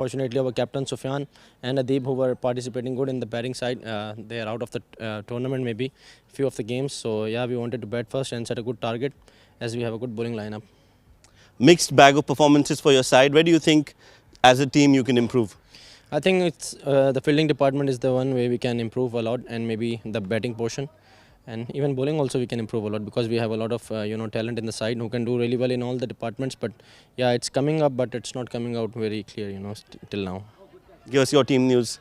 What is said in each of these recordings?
Fortunately, our captain Sufyan and Adib, who were participating good in the batting side, they are out of the tournament, maybe few of the games. So yeah, we wanted to bat first and set a good target, as we have a good bowling lineup. Mixed bag of performances for your side. Where do you think, as a team, you can improve? I think it's the fielding department is the one way we can improve a lot, and maybe the batting portion, and even bowling also we can improve a lot, because we have a lot of talent in the side who can do really well in all the departments. But yeah, it's coming up, but it's not coming out very clear, till now. Give us your team news.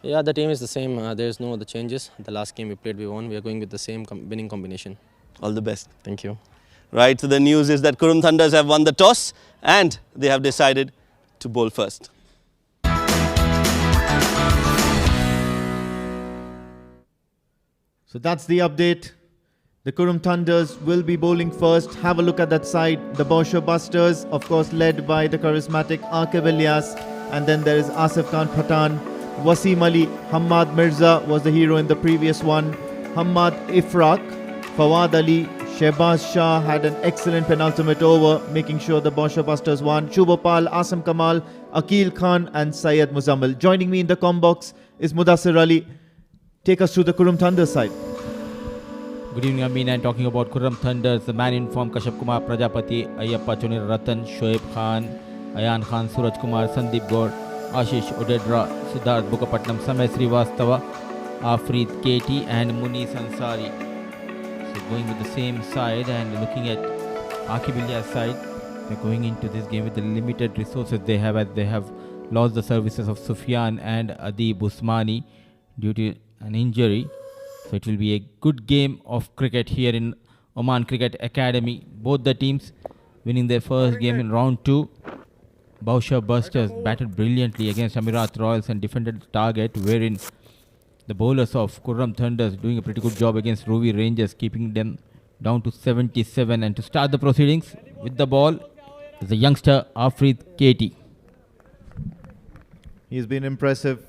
Yeah, the team is the same. There's no other changes. The last game we played, we won. We are going with the same winning combination. All the best. Thank you. Right, so the news is that Qurum Thunders have won the toss and they have decided to bowl first. So that's the update. The Qurum Thunders will be bowling first. Have a look at that side. The Bousher Busters, of course, led by the charismatic Aqib Ilyas. And then there is Asif Khan Pathan. Wasim Ali, Hamad Mirza was the hero in the previous one. Hamad Ifraq, Fawad Ali, Shehbaz Shah had an excellent penultimate over, making sure the Bousher Busters won. Shubhopal, Asam Kamal, Akil Khan and Syed Muzammal. Joining me in the com box is Mudassir Ali. Take us through the Qurum Thunders side. Good evening, Amin. And talking about Qurum Thunders, the man in form Kashyap Kumar, Prajapati, Ayyappa Chonir Ratan, Shoaib Khan, Ayan Khan, Suraj Kumar, Sandeep Gaur, Ashish Odedra, Siddharth Bukapatnam, Samay Srivastava, Afreed KT and Muniz Ansari. So going with the same side and looking at Aqib Ilyas side, they're going into this game with the limited resources they have, as they have lost the services of Sufyan and Adib Usmani due to an injury. So it will be a good game of cricket here in Oman Cricket Academy. Both the teams winning their first game in round 2. Bousher Busters batted brilliantly against Amirat Royals and defended the target, wherein the bowlers of Qurum Thunders doing a pretty good job against Ruvi Rangers, keeping them down to 77. And to start the proceedings with the ball is the youngster Afreed KT. He's been impressive.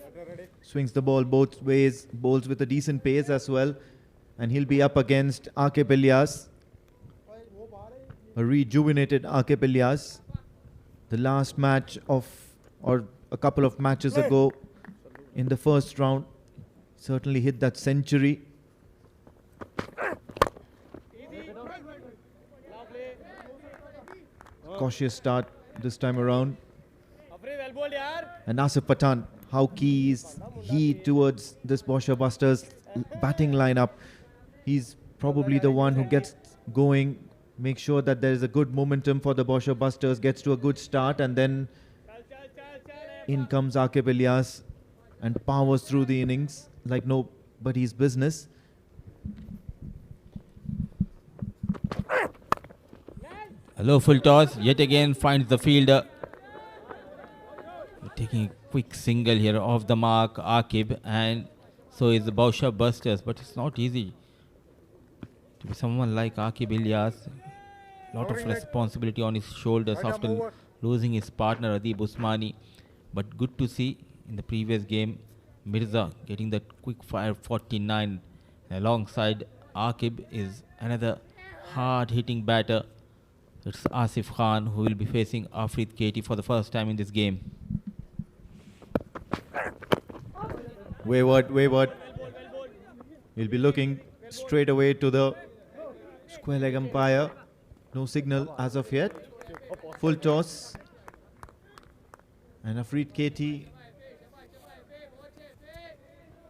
Swings the ball both ways, bowls with a decent pace as well. And he'll be up against Aqib Ilyas, a rejuvenated Aqib Ilyas. The last match or a couple of matches ago in the first round, certainly hit that century. Cautious start this time around. And Asif Pathan, how key is he towards this Bousher Busters batting lineup? He's probably the one who gets going, make sure that there is a good momentum for the Bousher Busters, gets to a good start, and then in comes Aqib Ilyas and powers through the innings like nobody's business. A low full toss, yet again finds the fielder. Taking a quick single here off the mark, Aqib, and so is the Bousher Busters. But it's not easy to be someone like Aqib Ilyas. Lot of responsibility on his shoulders after losing his partner Adib Usmani. But good to see in the previous game Mirza getting that quick fire 49. Alongside Aqib is another hard hitting batter. It's Asif Khan, who will be facing Afreed KT for the first time in this game. Wayward. He'll be looking straight away to the square leg umpire. No signal as of yet. Full toss. And Afreed KT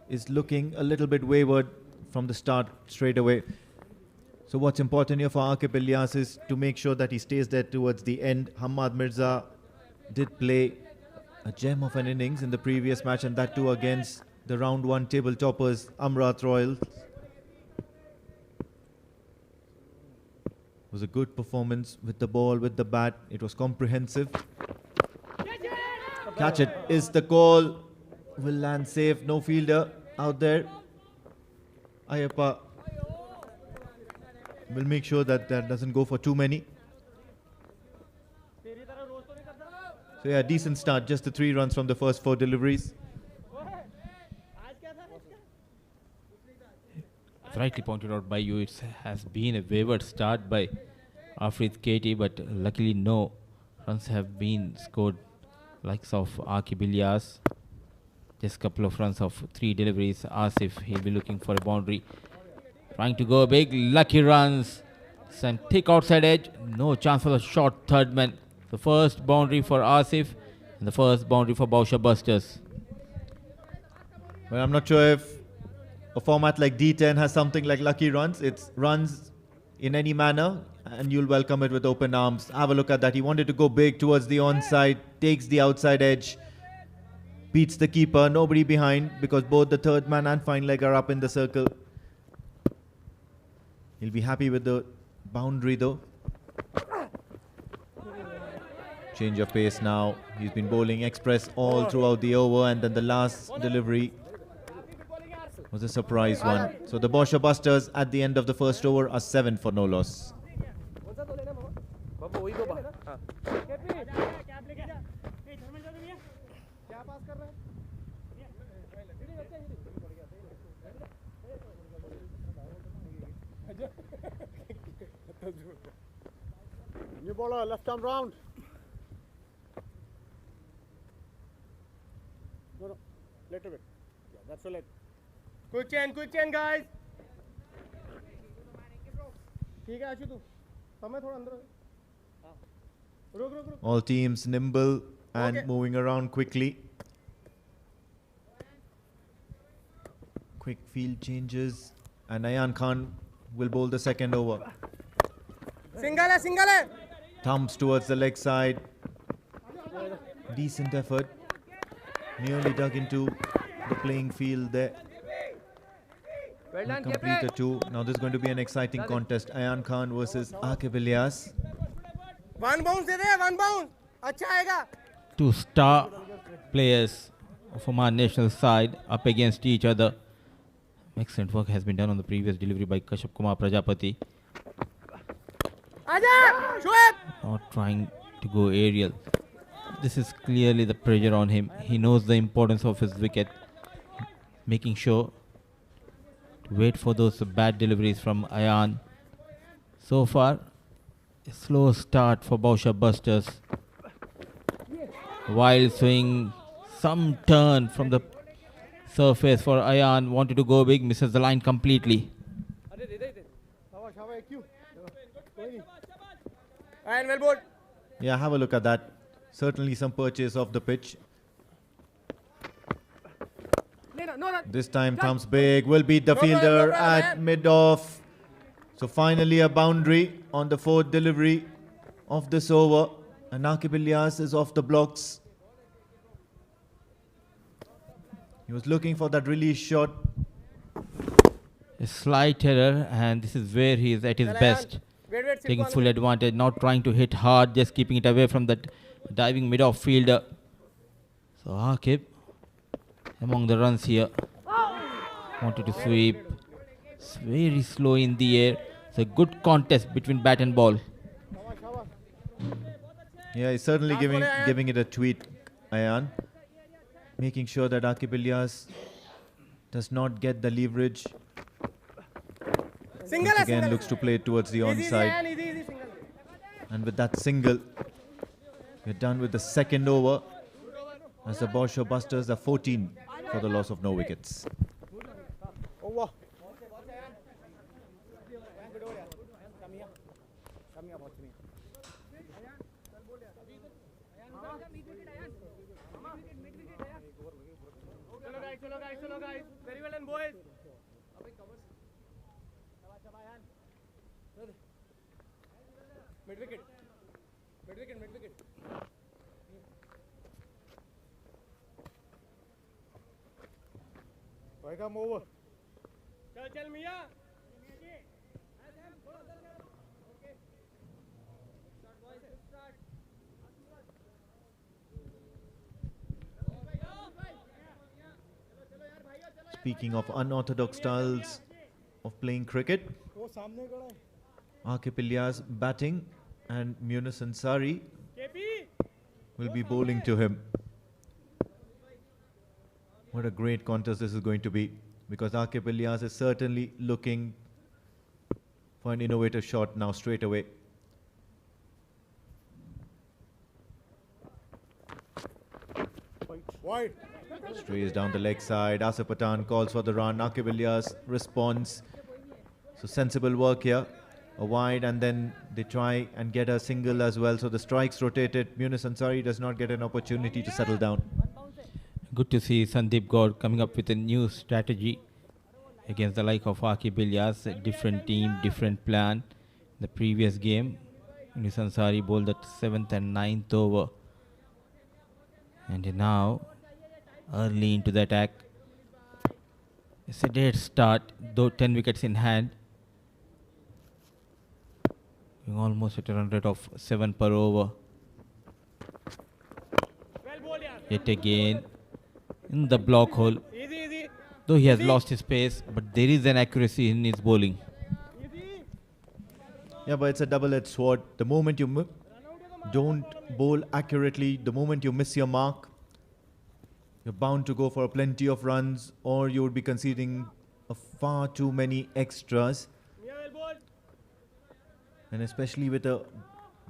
is looking a little bit wayward from the start straight away. So what's important here for Aqib Ilyas is to make sure that he stays there towards the end. Hamad Mirza did play a gem of an innings in the previous match, and that too against the round 1 table toppers Amirat Royals. It was a good performance with the ball, with the bat. It was comprehensive. Catch it is the call. Will land safe. No fielder out there. Ayyappa will make sure that that doesn't go for too many. So yeah, decent start. Just the 3 runs from the first 4 deliveries. Rightly pointed out by you, it has been a wayward start by Afreed KT, but luckily no runs have been scored likes of Akib Ilyas. Just couple of runs of 3 deliveries. Asif, he'll be looking for a boundary. Trying to go big. Lucky runs. Send thick outside edge. No chance for the short third man. The first boundary for Asif and the first boundary for Bousher Busters. Well, I'm not sure if a format like D10 has something like lucky runs. It's runs in any manner and you'll welcome it with open arms. Have a look at that. He wanted to go big towards the onside, takes the outside edge, beats the keeper, nobody behind because both the third man and fine leg are up in the circle. He'll be happy with the boundary though. Change of pace now. He's been bowling express all throughout the over and then the last delivery was a surprise one. So the Bousher Busters at the end of the first over are 7 for no loss. New bowler, left arm round. No, little bit. Yeah, that's all. Quick chain, guys. ठीक है आशु तू समय थोड़ा अंदर रुक All teams nimble and moving around quickly. Quick field changes and Ayan Khan will bowl the second over. single है Thumbs towards the leg side. Decent effort. Nearly dug into the playing field there. well done Completed 2. Now this is going to be an exciting contest. Ayan Khan versus Akib Ilyas. one bounce they they one bounce अच्छा आएगा 2 star players of Oman national side up against each other. Excellent work has been done on the previous delivery by Kashap Kumar Prajapati. आजा Shoaib Not trying to go aerial. This is clearly the pressure on him. He knows the importance of his wicket. Making sure to wait for those bad deliveries from Ayan. So far, a slow start for Bousher Busters. While swing, some turn from the surface for Ayan. Wanted to go big, misses the line completely. शाबाश क्यों कोई नहीं and well bowled Yeah, have a look at that. Certainly some purchase of the pitch. This time thumbs big, will beat the fielder at mid-off. So finally a boundary on the 4th delivery of this over. And Akib Ilyas is off the blocks. He was looking for that release shot. A slight error, and this is where he is at his best. Taking full advantage, not trying to hit hard, just keeping it away from that diving mid-off fielder. So Akib among the runs here. Wanted to sweep. It's very slow in the air. It's a good contest between bat and ball. Yeah, he's certainly giving it a tweak, Ayan. Making sure that Akib Ilyas does not get the leverage. single Once again looks to play it towards the onside. easy single And with that single, we're done with the second over. As the Bousher Busters are 14 for the loss of no wickets. oh wow चलो guys very well done boys mid wicket भाई come over चल मियां Speaking of unorthodox styles of playing cricket, वो सामने खड़ा है Akib Ilyas batting and Munus Ansari KP will be bowling to him. What a great contest this is going to be, because Akib Ilyas is certainly looking for an innovative shot now straight away. Wide. Strays down the leg side. Asif Patan calls for the run. Aqib Ilyas responds. So sensible work here. A wide, and then they try and get a single as well. So the strikes rotated. Munis Ansari does not get an opportunity to settle down. Good to see Sandeep Gaur coming up with a new strategy against the like of Aqib Ilyas. A different team, different plan. The previous game, Munis Ansari bowled at 7th and 9th over. And now, early into the attack. It's a dead start, though 10 wickets in hand. Almost at a run rate of 7 per over. Yet again, in the block hole. Easy. Though he has lost his pace, but there is an accuracy in his bowling. Yeah, but it's a double-edged sword. The moment you don't bowl accurately, the moment you miss your mark, you're bound to go for plenty of runs, or you would be conceding far too many extras. And especially with a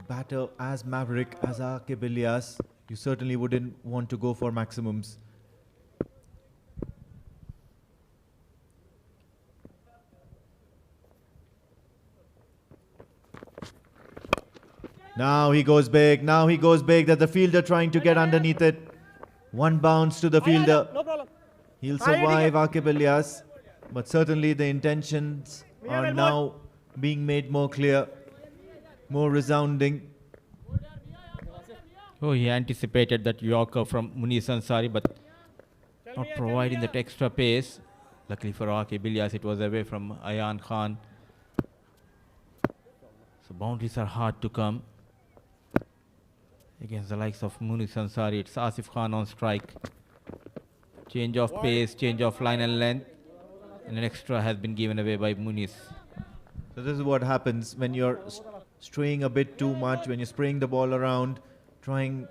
batter as maverick as Aqib Ilyas, you certainly wouldn't want to go for maximums. Now he goes big. There's the fielder trying to get underneath it. One bounce to the fielder. No problem. He'll survive Aqib Ilyas. But certainly the intentions are now being made more clear, more resounding. Oh, he anticipated that Yorker from Munis Ansari, but not providing that extra pace. Luckily for Aqib Ilyas, it was away from Ayan Khan. So boundaries are hard to come against the likes of Munis Ansari. It's Asif Khan on strike. Change of pace, change of line and length, and an extra has been given away by Munis. So this is what happens when you're straying a bit too much, when you're spraying the ball around, trying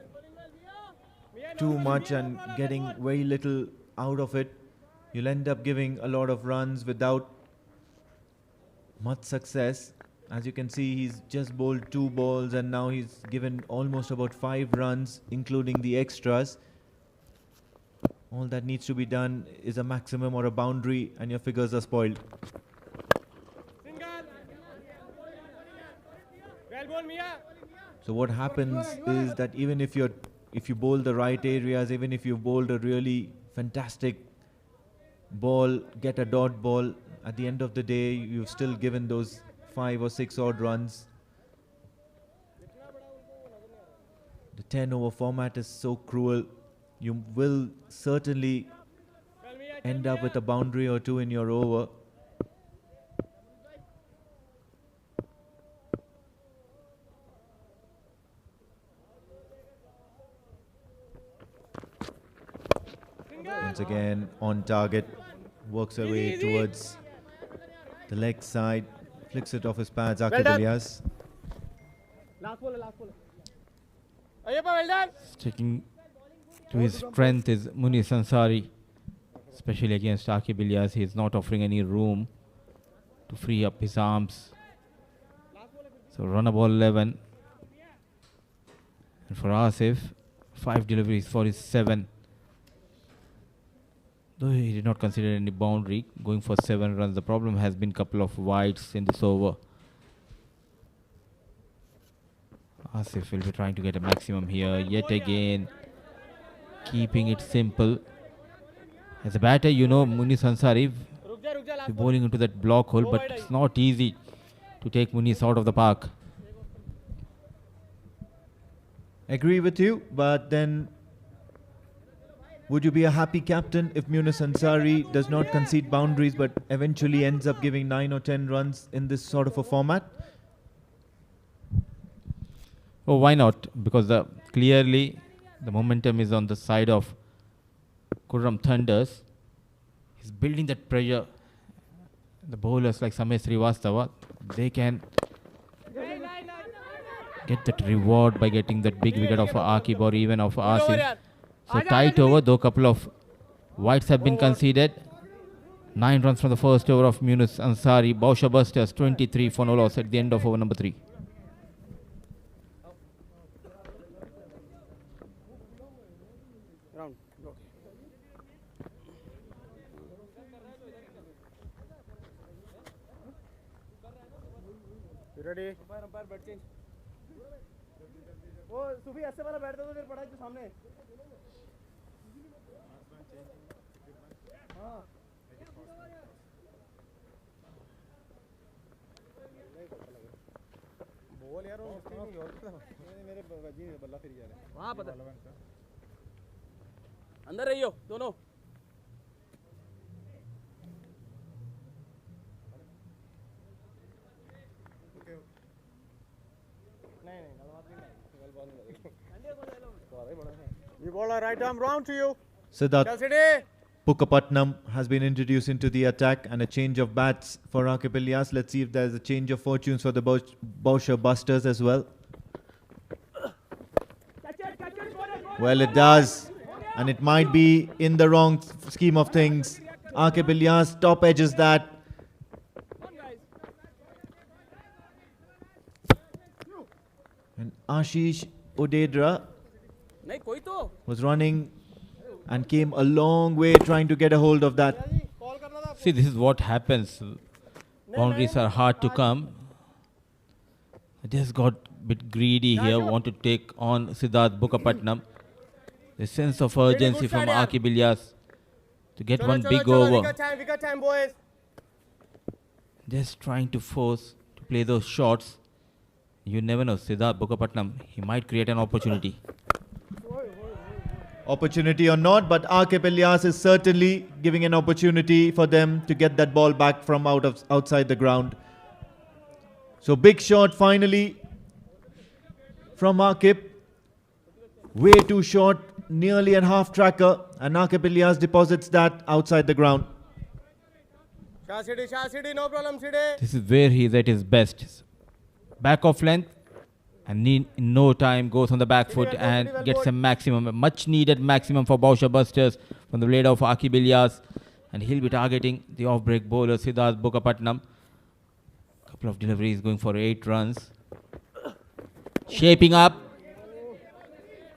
too much and getting very little out of it. You'll end up giving a lot of runs without much success. As you can see, he's just bowled 2 balls and now he's given almost about 5 runs, including the extras. All that needs to be done is a maximum or a boundary and your figures are spoiled. So what happens is that even if you bowl the right areas, even if you bowled a really fantastic ball, get a dot ball, at the end of the day, you've still given those 5 or 6 odd runs. The 10 over format is so cruel. You will certainly end up with a boundary or 2 in your over. Once again on target, works her way towards the leg side, flicks it off his pads. Aqib Ilyas. Last ball. Ayyappa, well done. Sticking to his strength is Munis Ansari, especially against Aqib Ilyas. He is not offering any room to free up his arms. So run a ball 11. And for Asif, 5 deliveries for his 7. Though he did not consider any boundary, going for 7 runs. The problem has been couple of wides in this over. Asif will be trying to get a maximum here yet again, keeping it simple. As a batter, you know, Munis Ansari is bowling into that block hole, but it's not easy to take Munis out of the park. Agree with you, but then would you be a happy captain if Munis Ansari does not concede boundaries but eventually ends up giving 9 or 10 runs in this sort of a format? Oh, why not? Because clearly the momentum is on the side of Qurum Thunders. He's building that pressure. The bowlers like Samay Srivastava, they can get that reward by getting that big wicket of Aqib or even of Asif. So tight over, though couple of wides have been conceded. 9 runs from the first over of Munis Ansari. Bousher busters 23 for no loss at the end of over number 3. You ready? Umpire बैठ change. वो सुफी ऐसे वाला बैठता तो फिर पड़ा जो सामने. हाँ. बोल यार वो मेरे जी बल्ला फिर जा रहे हैं. वहाँ पता. अंदर रहियो दोनों. You ball a right arm round to you. Siddharth City. Pukapatnam has been introduced into the attack and a change of bats for Akip. Let's see if there's a change of fortunes for the Bousher Busters as well. Well, it does. And it might be in the wrong scheme of things. Akip top edges that. And Ashish Odedra was running and came a long way trying to get a hold of that. See, this is what happens. Boundaries are hard to come. I just got a bit greedy here, want to take on Siddharth Bukapatnam. The sense of urgency from Akib Ilyas to get one big over. We got time, boys. Just trying to force to play those shots. You never know, Siddharth Bukapatnam, he might create an opportunity. Opportunity or not, but Akip is certainly giving an opportunity for them to get that ball back from outside the ground. So big shot finally from Akip. Way too short, nearly a half tracker, and Akip deposits that outside the ground. Shah City, no problem, City. This is where he is at his best. Back off length, and in no time goes on the back foot and gets a maximum, a much needed maximum for Bousher Busters from the blade of Akib Ilyas. And he'll be targeting the off-break bowler Siddharth Bukapatnam. Couple of deliveries going for 8 runs. Shaping up.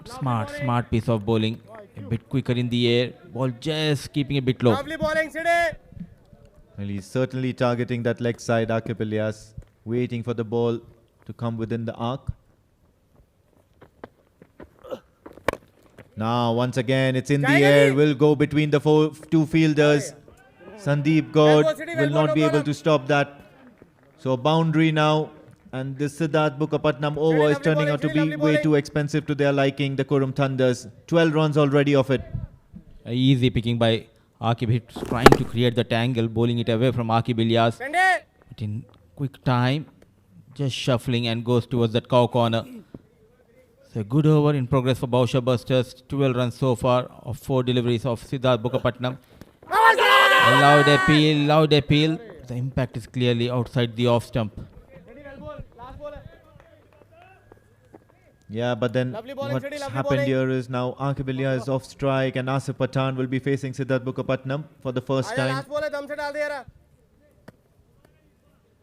Smart piece of bowling. A bit quicker in the air. Ball just keeping a bit low. Lovely bowling, City. Well, he's certainly targeting that leg side, Akip waiting for the ball to come within the arc. Now, once again, it's in the air. Will go between the two fielders. Sandeep Gaur will not be able to stop that. So, a boundary now. And this Siddharth Bukapatnam over is turning out to be way too expensive to their liking, the Qurum Thunders. 12 runs already off it. Easy picking by Akib. He's trying to create the tangle, bowling it away from Akib Ilyas. But in quick time, just shuffling and goes towards that cow corner. So a good over in progress for Bousher Busters. 12 runs so far of 4 deliveries of Siddharth Bukapatnam. A loud appeal. The impact is clearly outside the off stump. Yeah, but then what's happened here is now Akib is off strike and Asif Pathan will be facing Siddharth Bukapatnam for the first time.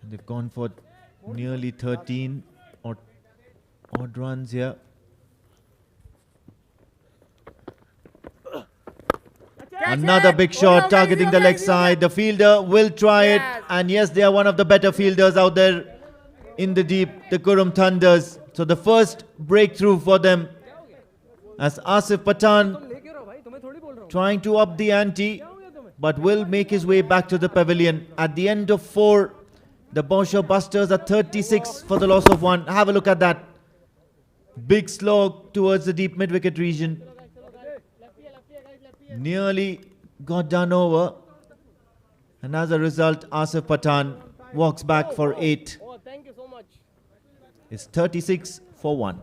And they've gone for nearly 13 odd runs here. Another big shot targeting the leg side. The fielder will try it. And yes, they are one of the better fielders out there in the deep, the Qurum Thunders. So the first breakthrough for them as Asif Pathan trying to up the ante, but will make his way back to the pavilion. At the end of 4, the Bousher Busters are 36 for the loss of 1. Have a look at that. Big slog towards the deep mid-wicket region. Nearly got done over. And as a result, Asif Pathan walks back for 8. Oh, thank you so much. It's 36 for 1.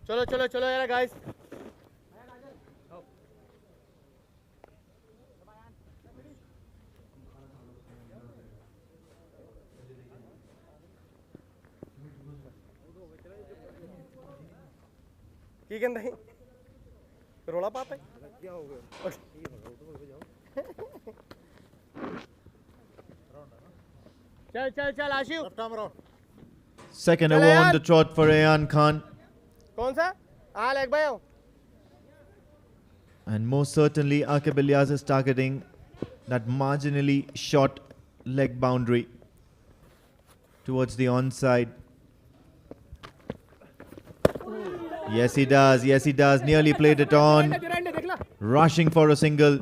Chalo, guys. की कहता है रोला पाता है क्या हो गया चल Ashif Second over on the trot for Ayan Khan. कौन सा लेग भाई And most certainly, Aqib Ilyas is targeting that marginally short leg boundary towards the onside. Yes, he does. Yes, he does. Nearly played it on. Rushing for a single.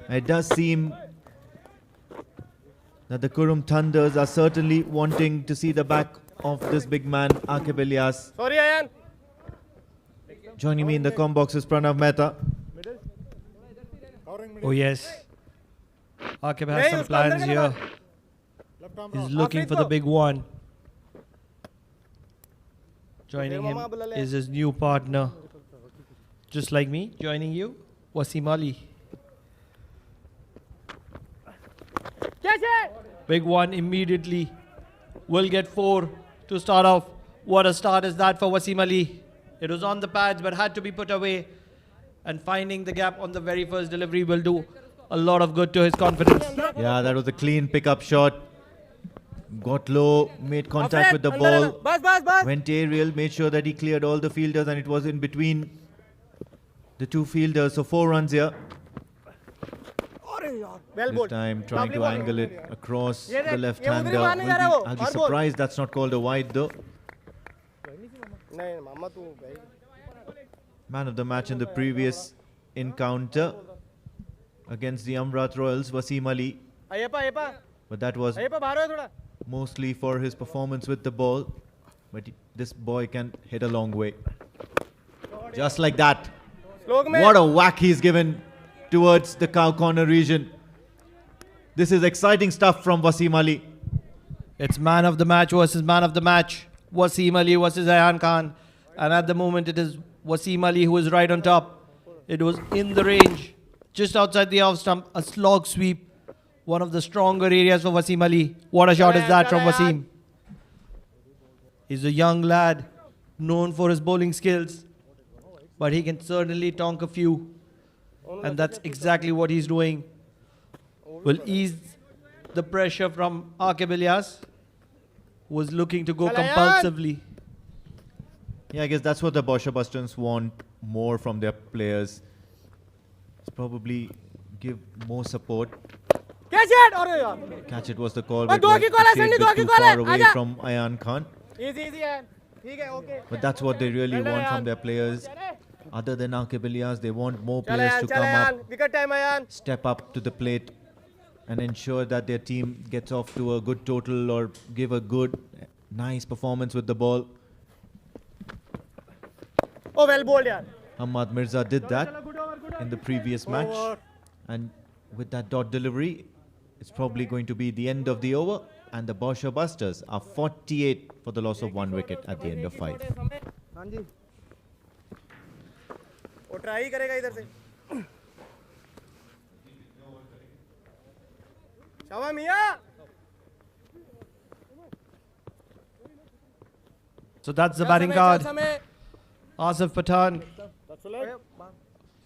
It does seem that the Qurum Thunders are certainly wanting to see the back of this big man, Aqib Ilyas. Sorry, Ayan. Joining me in the com box is Pranav Mehta. Oh yes, Aqib has some plans here. He's looking for the big one. Joining him is his new partner. Just like me, joining you, Wasim Ali. Big one immediately. Will get 4 to start off. What a start is that for Wasim Ali. It was on the pads but had to be put away. And finding the gap on the very first delivery will do a lot of good to his confidence. Yeah, that was a clean pickup shot. Got low, made contact with the ball. Went aerial, made sure that he cleared all the fielders, and it was in between the two fielders. So 4 runs here. This time trying to angle it across the left-hander. I'll be surprised that's not called a wide though. Man of the match in the previous encounter against the Amrat Royals, Wasim Ali. But that was mostly for his performance with the ball. But this boy can hit a long way. Just like that. What a whack he's given towards the cow corner region. This is exciting stuff from Wasim Ali. It's man of the match versus man of the match. Wasim Ali versus Ayan Khan. And at the moment it is Wasim Ali who is right on top. It was in the range, just outside the off stump, a slog sweep. One of the stronger areas for Wasim Ali. What a shot is that from Wasim. He's a young lad, known for his bowling skills. But he can certainly tonk a few. And that's exactly what he's doing. Will ease the pressure from Aqib Ilyas, who was looking to go compulsively. Yeah, I guess that's what the Bousher Busters want more from their players. It's probably give more support. Catch it was the call, but it was a shade bit too far away from Ayan Khan. But that's what they really want from their players. Other than Aqib Ilyas, they want more players to come up, step up to the plate and ensure that their team gets off to a good total or give a good, nice performance with the ball. Oh, well bowled, yaar. Ahmad Mirza did that in the previous match. And with that dot delivery, it's probably going to be the end of the over. And the Bousher Busters are 48 for the loss of 1 wicket at the end of 5. वो try करेगा इधर से शाबाश मियां. So that's the batting card. Asif Pathan.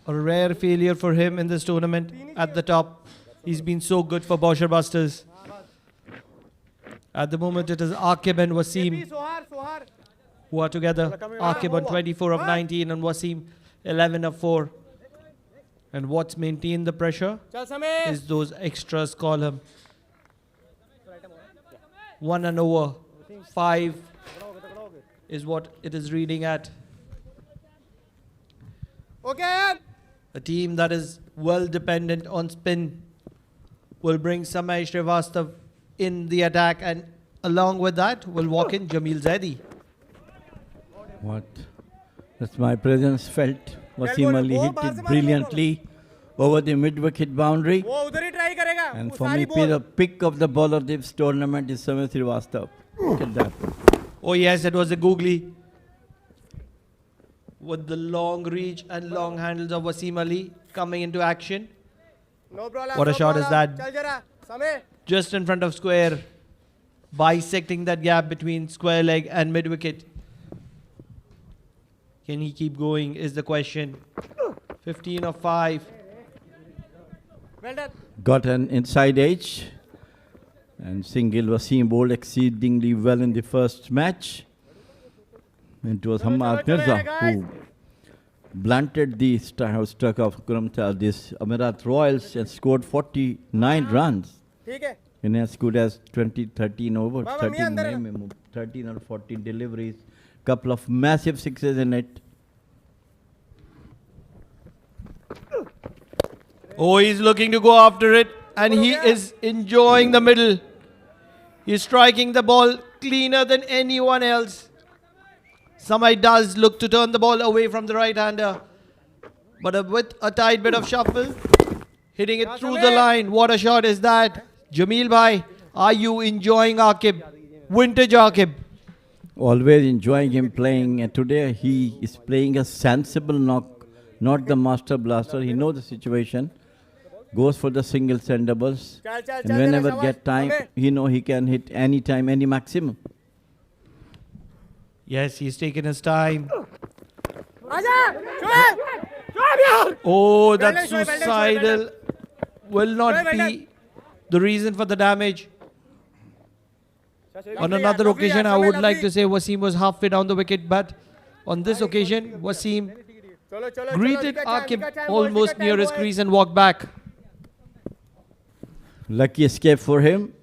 A rare failure for him in this tournament at the top. He's been so good for Bousher Busters. At the moment it is Aqib and Wasim who are together. Aqib on 24 of 19 and Wasim 11 of 4. And what's maintained the pressure is those extras column. 1 and over. 5 is what it is reading at. A team that is well dependent on spin will bring Samay Srivastav in the attack, and along with that will walk in Jamil Zaidi. What? That's my presence felt. Wasim Ali hit it brilliantly over the mid-wicket boundary. And for me, the pick of the ball of this tournament is Samay Srivastav. Look at that. Oh yes, it was a googly. With the long reach and long handles of Wasim Ali coming into action. What a shot is that? Just in front of square, bisecting that gap between square leg and mid-wicket. Can he keep going is the question. 15 of 5. Well done. Got an inside edge. And single Wasim bowled exceedingly well in the first match. It was Ahmad Mirza who blunted the struck of Qurum this Amirat Royals and scored 49 runs ठीक है in as good as 13 overs, Mama, 13, me andar 13 or 14 deliveries, couple of massive sixes in it. Oh, he's looking to go after it, and he is enjoying the middle. He's striking the ball cleaner than anyone else. Samai does look to turn the ball away from the right-hander, but with a tight bit of shuffle, hitting it through the line. What a shot is that? Jameel bhai, are you enjoying Aqib? Vintage Aqib. Always enjoying him playing, and today he is playing a sensible knock, not the master blaster. He knows the situation, goes for the singles and doubles, and whenever get time, he know he can hit any time, any maximum. Yes, he's taken his time. आजा Oh, that suicidal will not be the reason for the damage. On another occasion, I would like to say Wasim was halfway down the wicket, but on this occasion, Wasim चलो चलो greeted Aqib almost near his crease and walked back. Lucky escape for him.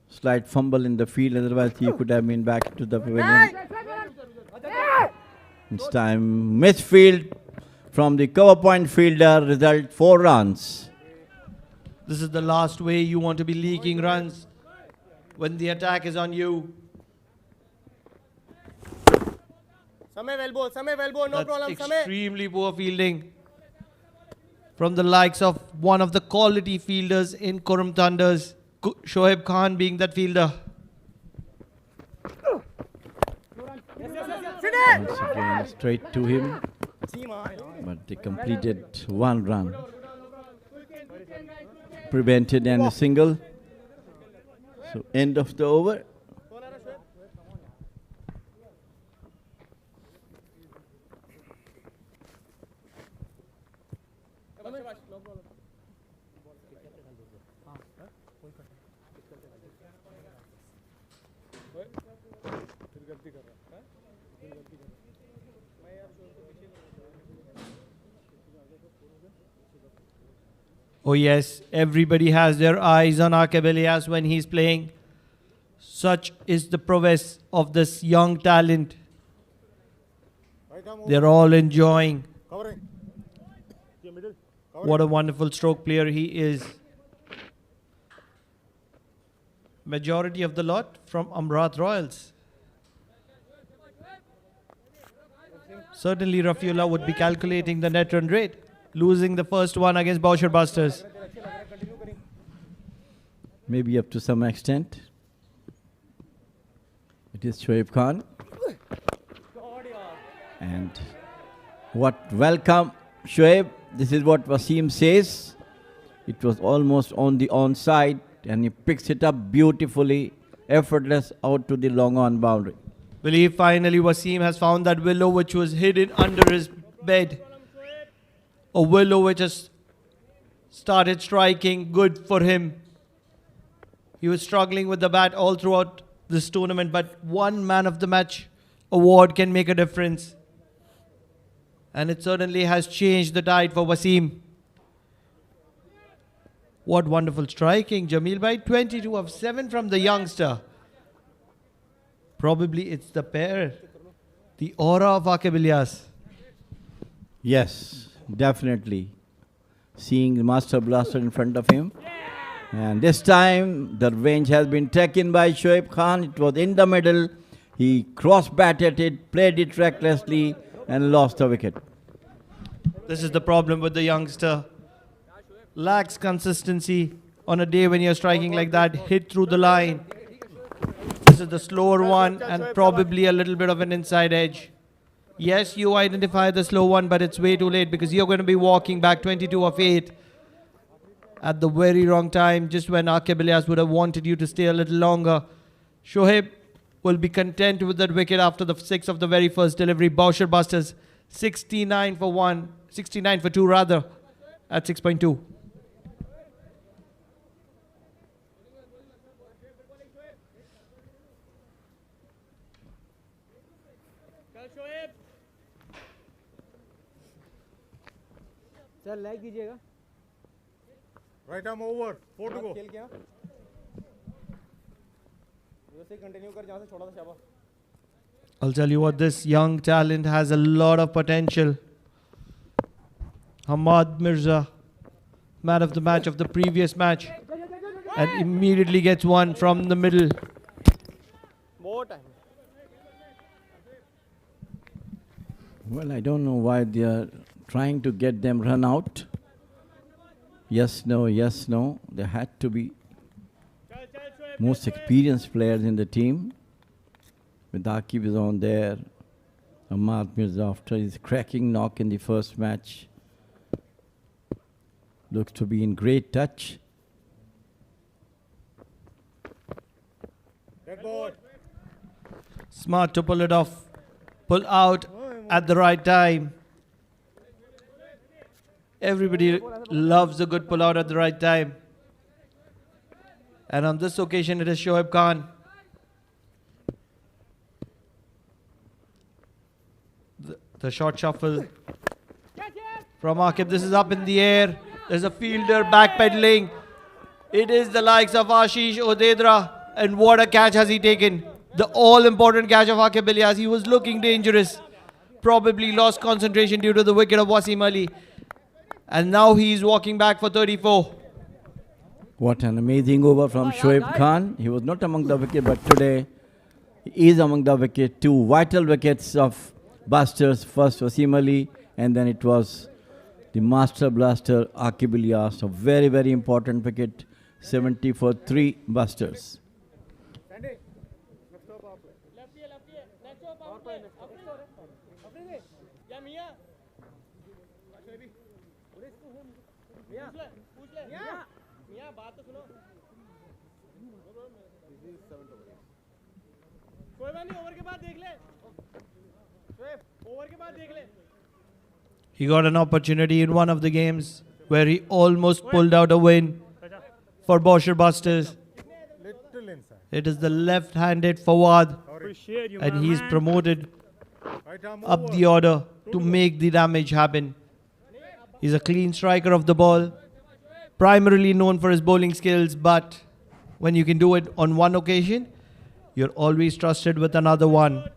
Slight fumble in the field, otherwise he could have been back to the pavilion. This time, misfield from the cover point fielder, result 4 runs. This is the last way you want to be leaking runs when the attack is on you. समय well ball, no That's problem समय extremely poor fielding from the likes of one of the quality fielders in Qurum Thunders, Shoaib Khan being that fielder. Once again, straight to him, but they completed 1 run. Prevented and a single. So end of the over. Oh yes, everybody has their eyes on Aqib Ilyas when he's playing. Such is the prowess of this young talent. They're all enjoying. covering ये middle What a wonderful stroke player he is. Majority of the lot from Amrat Royals. Certainly Rafiullah would be calculating the net run rate, losing the first one against Bousher Busters. Maybe up to some extent. It is Shoaib Khan. And what welcome, Shoaib. This is what Wasim says. It was almost on the onside, and he picks it up beautifully, effortless out to the long on boundary. Believe finally Wasim has found that willow which was hidden under his bed. A willow which has started striking good for him. He was struggling with the bat all throughout this tournament, but one man of the match award can make a difference. And it certainly has changed the tide for Wasim. What wonderful striking, Jameel bhai. 22 of 7 from the youngster. Probably it's the pair, the aura of Aqib Ilyas. Yes, definitely. Seeing the master blaster in front of him. And this time, the range has been taken by Shoaib Khan. It was in the middle. He cross-batted it, played it recklessly, and lost the wicket. This is the problem with the youngster. Lacks consistency on a day when you're striking like that, hit through the line. This is the slower one and probably a little bit of an inside edge. Yes, you identify the slow one, but it's way too late because you're going to be walking back 22 of 8 at the very wrong time, just when Aqib Ilyas would have wanted you to stay a little longer. Shoaib will be content with that wicket after the 6 of the very first delivery. Bousher Busters 69 for 2 rather, at 6.2. Right arm over. 4 to go. I'll tell you what, this young talent has a lot of potential. Hamad Mirza, man of the match of the previous match, and immediately gets one from the middle. Well, I don't know why they are trying to get them run out. Yes, no, yes, no. There had to be most experienced players in the team. With Akib is on there. Ahmad Mirza after his cracking knock in the first match. Looks to be in great touch. Dead ball. Smart to pull it off. Pull out at the right time. Everybody loves a good pull out at the right time. And on this occasion, it is Shoaib Khan. The short shuffle from Akib. This is up in the air. There's a fielder backpedaling. It is the likes of Ashish Odedra. And what a catch has he taken. The all-important catch of Akib Ilyas. He was looking dangerous. Probably lost concentration due to the wicket of Wasim Ali. And now he is walking back for 34. What an amazing over from Shoaib Khan. He was not among the wicket, but today he is among the wicket. Two vital wickets of Busters. First Wasim Ali, and then it was the master blaster Akib Ilyas. A very, very important wicket. 70 for 3 Busters. He got an opportunity in one of the games where he almost pulled out a win for Bousher Busters. Little inside. It is the left-handed Fawad, Appreciate you, and he is promoted Right arm up over. the order to make the damage happen. He's a clean striker of the ball, primarily known for his bowling skills, but when you can do it on one occasion, you're always trusted with another one.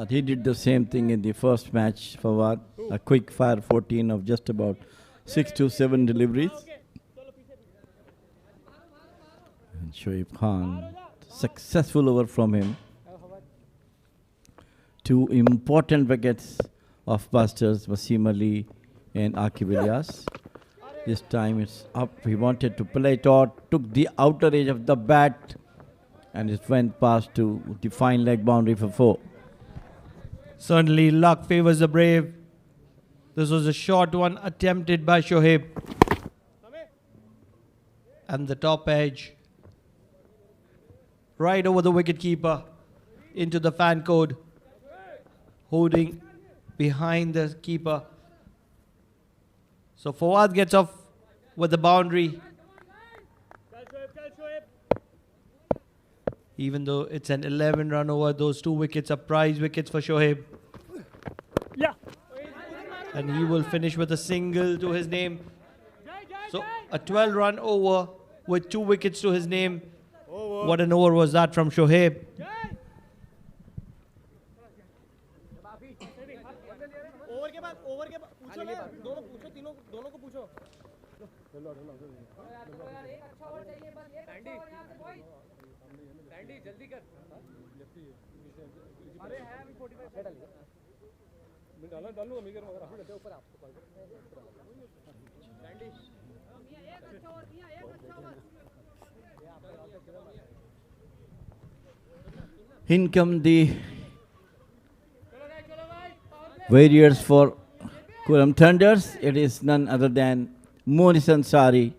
He did the same thing in the first match, Fawad. A quick fire 14 of just about 6 to 7 deliveries. And Shoaib Khan, successful over from him. 2 important wickets of Busters, Wasim Ali and Akib Ilyas. This time it's up. He wanted to play it out, took the outer edge of the bat, and it went past to the fine leg boundary for 4. Certainly, luck favors the brave. This was a short one attempted by Shoaib. And the top edge, right over the wicketkeeper, into the Fancode, holding behind the keeper. So Fawad gets off with the boundary. Even though it's an 11 run over, those 2 wickets are prize wickets for Shoaib. Yeah. And he will finish with a single to his name. So a 12 run over with 2 wickets to his name. What an over was that from Shoaib. In come the warriors for Qurum Thunders. It is none other than Monis Ansari.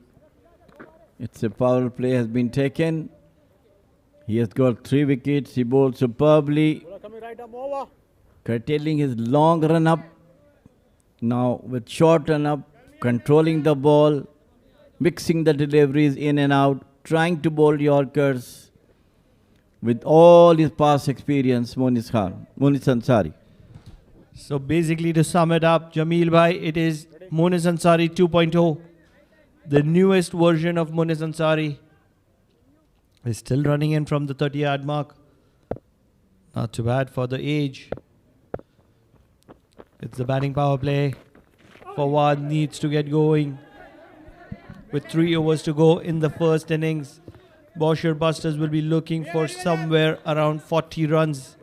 It's a power play has been taken. He has got 3 wickets. He bowled superbly, Coming right arm over. curtailing his long run up. Now with short run up, controlling the ball, mixing the deliveries in and out, trying to bowl Yorkers. With all his past experience, Monis Ansari. So basically, to sum it up, Jameel Bhai, it is Munis Ansari 2.0. The newest version of Munis Ansari is still running in from the 30-yard mark. Not too bad for the age. It's the batting power play. Fawad needs to get going. With 3 overs to go in the first innings, Bousher Busters will be looking for somewhere around 40 runs.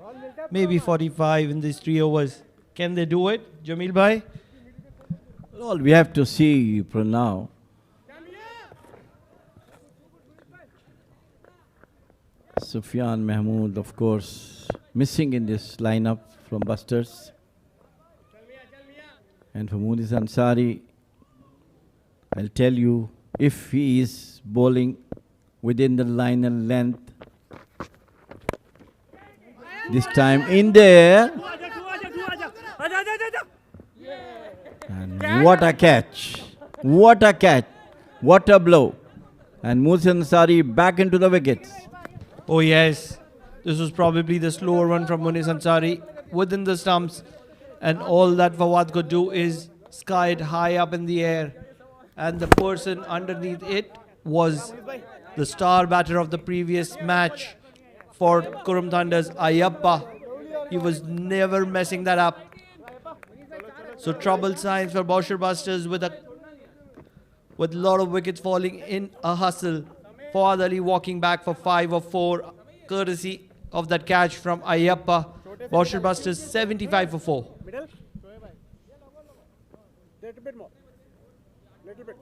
Maybe 45 in these 3 overs. Can they do it, Jamil Bhai? Well, we have to see for now. Sufyan Mahmood, of course, missing in this lineup from Busters. And for Munis Ansari, I'll tell you, if he is bowling within the line and length, this time in there. And what a catch. What a catch. What a blow. And Munis Ansari back into the wickets. Oh yes, this was probably the slower one from Munis Ansari within the stumps, and all that Fawad could do is sky it high up in the air, and the person underneath it was the star batter of the previous match for Qurum Thunders, Ayappa. He was never messing that up. So trouble signs for Bousher Busters with a lot of wickets falling in a hustle. Fawad Ali walking back for 5 of 4, courtesy of that catch from Ayappa. Bousher Busters 75 for 4. Middle. Little bit more. Little bit.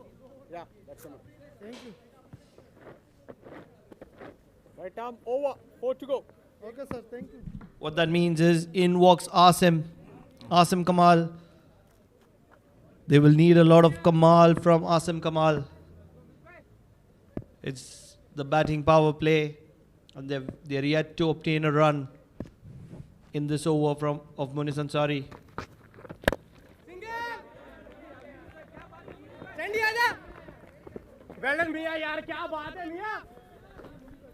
Yeah, that's enough. Thank you. Right arm over. 4 to go. Okay, sir. Thank you. What that means is in walks Asim Kamal. They will need a lot of Kamal from Asim Kamal. It's the batting power play, and they're yet to obtain a run in this over of Munis Ansari. Well done, Mia. Yaar, kya baat hai, Mia?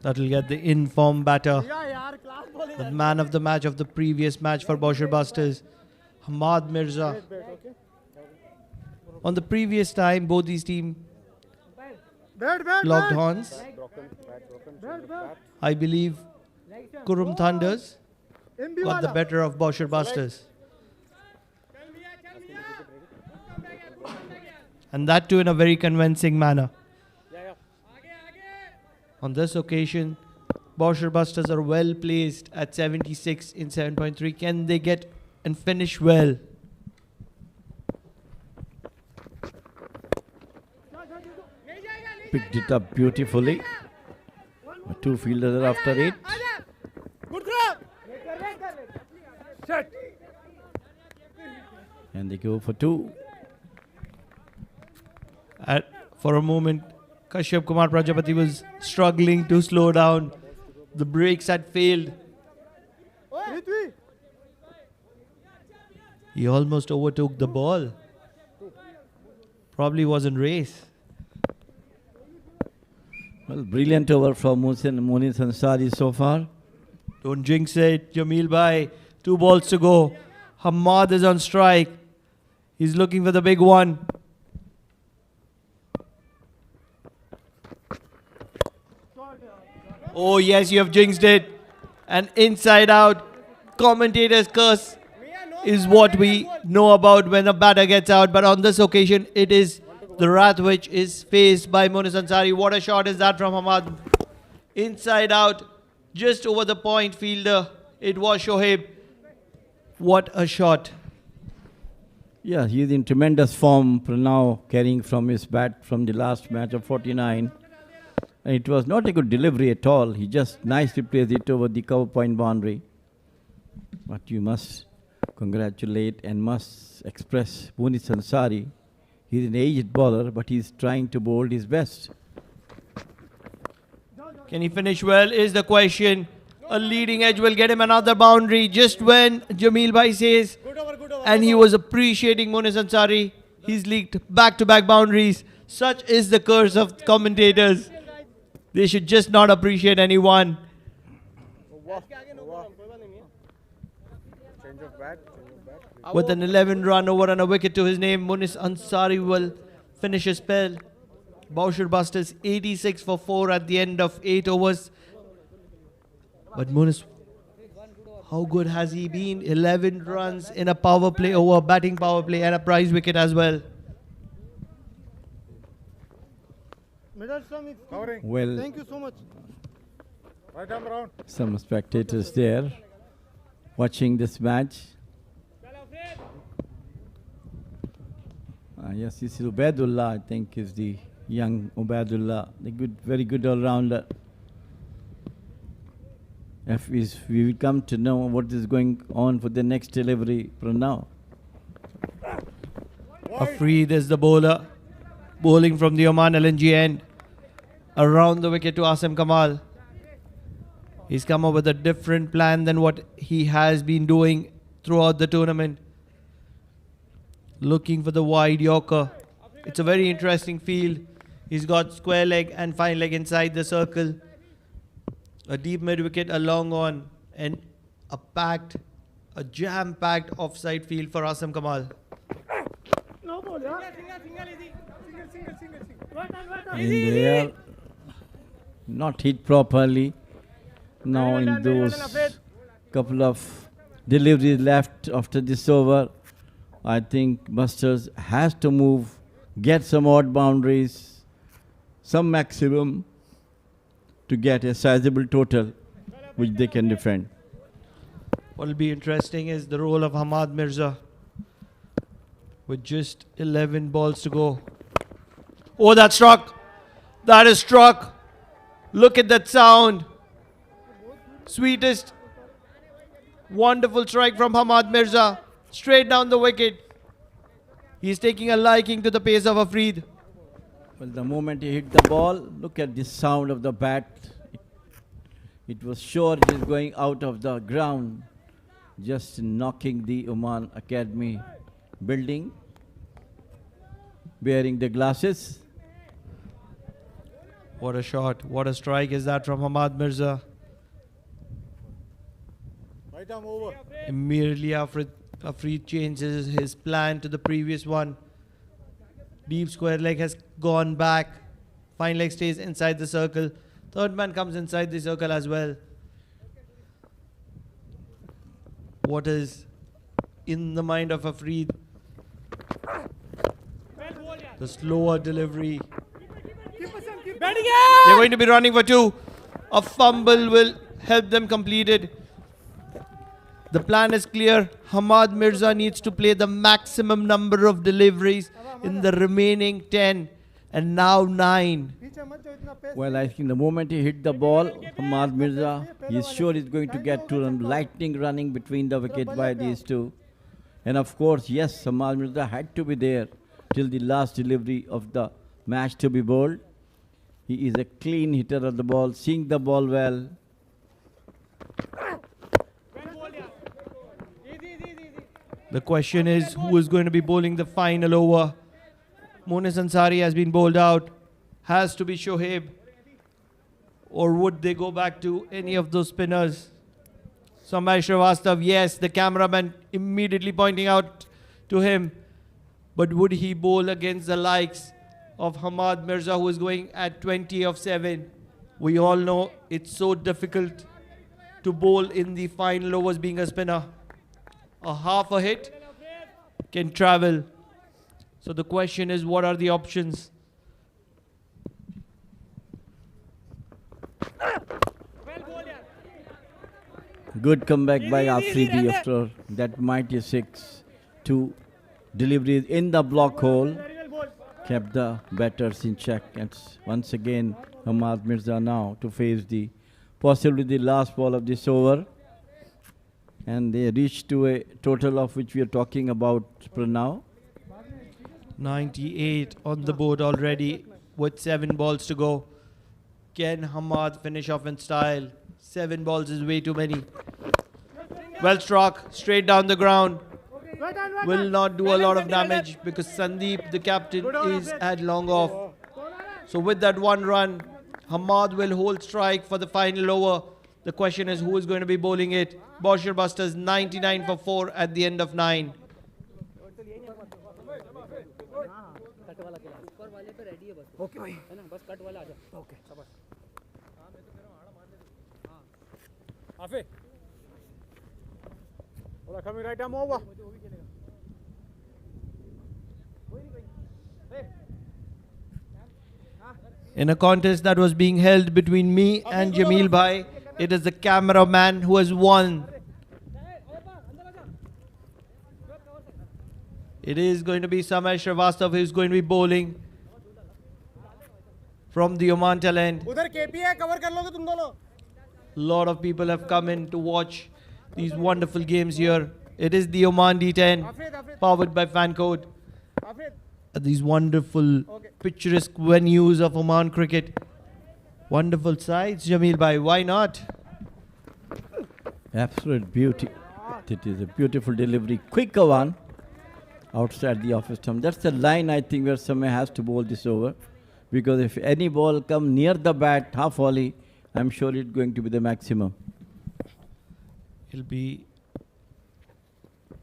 That will get the in-form batter, Mia, yaar, class bowling. the man of the match of the previous match for Bousher Busters, Hamad Mirza. On the previous time, both these teams locked horns. I believe Qurum Thunders got the better of Bousher Busters. And that too in a very convincing manner. On this occasion, Bousher Busters are well placed at 76 in 7.3. Can they get and finish well? Picked it up beautifully. 2 fielders are after it. Good throw. Set. And they go for 2. For a moment, Kashyap Kumar Prajapati was struggling to slow down. The brakes had failed. He almost overtook the ball. Probably was in race. Well, brilliant over from Munis Ansari so far. Don't jinx it, Jamil Bhai. 2 balls to go. Hamad is on strike. He's looking for the big one. Oh yes, you have jinxed it. And inside out, commentator's curse is what we know about when a batter gets out. But on this occasion, it is the wrath which is faced by Munis Ansari. What a shot is that from Hamad. Inside out, just over the point fielder. It was Shoaib. What a shot. Yeah, he is in tremendous form for now, carrying from his bat from the last match of 49. And it was not a good delivery at all. He just nicely placed it over the cover point boundary. But you must congratulate and must express Munis Ansari. He's an aged bowler, but he's trying to bowl his best. Can he finish well is the question. A leading edge will get him another boundary just when Jamil Bhai says, and he was appreciating Munis Ansari. He's leaked back-to-back boundaries. Such is the curse of commentators. They should just not appreciate anyone. Change of bat. With an 11-run over and a wicket to his name, Munis Ansari will finish his spell. Bousher Busters 86 for 4 at the end of 8 overs. But Munis, how good has he been? 11 runs in a power play over, batting power play, and a prize wicket as well. Middle stump is covering. Well, Thank you so much. Right arm round. some spectators there watching this match. Yes, this is Ubaidullah, I think, is the young Ubaidullah, the very good all-rounder. If we will come to know what is going on for the next delivery from now. Afreed is the bowler, bowling from the Oman LNG end. Around the wicket to Asim Kamal. He's come up with a different plan than what he has been doing throughout the tournament. Looking for the wide Yorker. It's a very interesting field. He's got square leg and fine leg inside the circle. A deep mid wicket, a long on, and a jam-packed offside field for Asim Kamal. No ball, yeah. Single. And they are not hit properly. Now in those couple of deliveries left after this over, I think Busters has to move, get some odd boundaries, some maximum to get a sizable total which they can defend. What will be interesting is the role of Hamad Mirza with just 11 balls to go. Oh, that's struck. That is struck. Look at that sound. Sweetest. Wonderful strike from Hamad Mirza. Straight down the wicket. He's taking a liking to the pace of Afreed. Well, the moment he hit the ball, look at the sound of the bat. It was sure it is going out of the ground, just knocking the Oman Academy building, bearing the glasses. What a shot. What a strike is that from Hamad Mirza. Right arm over. Immediately Afreed changes his plan to the previous one. Deep square leg has gone back. Fine leg stays inside the circle. Third man comes inside the circle as well. What is in the mind of Afreed? The slower delivery. They're going to be running for 2. A fumble will help them complete it. The plan is clear. Hamad Mirza needs to play the maximum number of deliveries in the remaining 10 and now 9. Well, I think the moment he hit the ball, Hamad Mirza, he is sure he's going to get to run, lightning running between the wicket by these two. And of course, yes, Hamad Mirza had to be there till the last delivery of the match to be bowled. He is a clean hitter of the ball, seeing the ball well. The question is, who is going to be bowling the final over? Munis Ansari has been bowled out. Has to be Shoaib. Or would they go back to any of those spinners? Samay Srivastav, yes, the cameraman immediately pointing out to him. But would he bowl against the likes of Hamad Mirza, who is going at 20 of 7? We all know it's so difficult to bowl in the final overs being a spinner. A half a hit can travel. So the question is, what are the options? Good comeback by Afridi after that mighty 6. 2 deliveries in the block hole kept the batters in check. And once again, Hamad Mirza now to face the possibly the last ball of this over. And they reached to a total of which we are talking about for now. 98 on the board already with 7 balls to go. Can Hamad finish off in style? 7 balls is way too many. Well struck, straight down the ground. Will not do a lot of damage because Sandeep, the captain, is at long off. So with that 1 run, Hamad will hold strike for the final over. The question is, who is going to be bowling it? Bousher Busters 99 for 4 at the end of 9. Okay भाई है ना बस cut वाला आ जा okay शाबाश आफे बोला coming right arm over In a contest that was being held between me and Jamil Bhai, it is the cameraman who has won. It is going to be Samay Shrivastava who is going to be bowling from the Oman talent. उधर KP है cover कर लोगे तुम दोनों Lot of people have come in to watch these wonderful games here. It is the Oman D10 powered by Fancode. आफिद These wonderful picturesque venues of Oman cricket. Wonderful sights, Jamil Bhai. Why not? Absolute beauty. It is a beautiful delivery. Quicker one outside the office stump. That's the line I think where Samay has to bowl this over. Because if any ball come near the bat, half volley, I'm sure it's going to be the maximum. He'll be.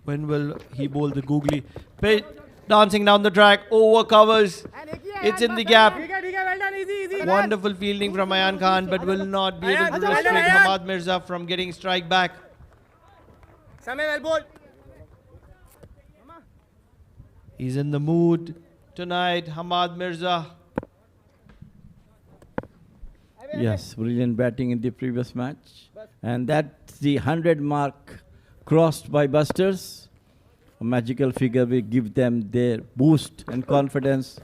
When will he bowl the googly? Pitch, dancing down the track, over covers. It's in the gap. ठीक है well done easy easy Wonderful fielding from Ayan Khan, but will not be able to restrict Hamad Mirza from getting strike back. समय well बोल He's in the mood tonight, Hamad Mirza. Yes, brilliant batting in the previous match. And that's the 100 mark crossed by Busters. A magical figure will give them their boost and confidence.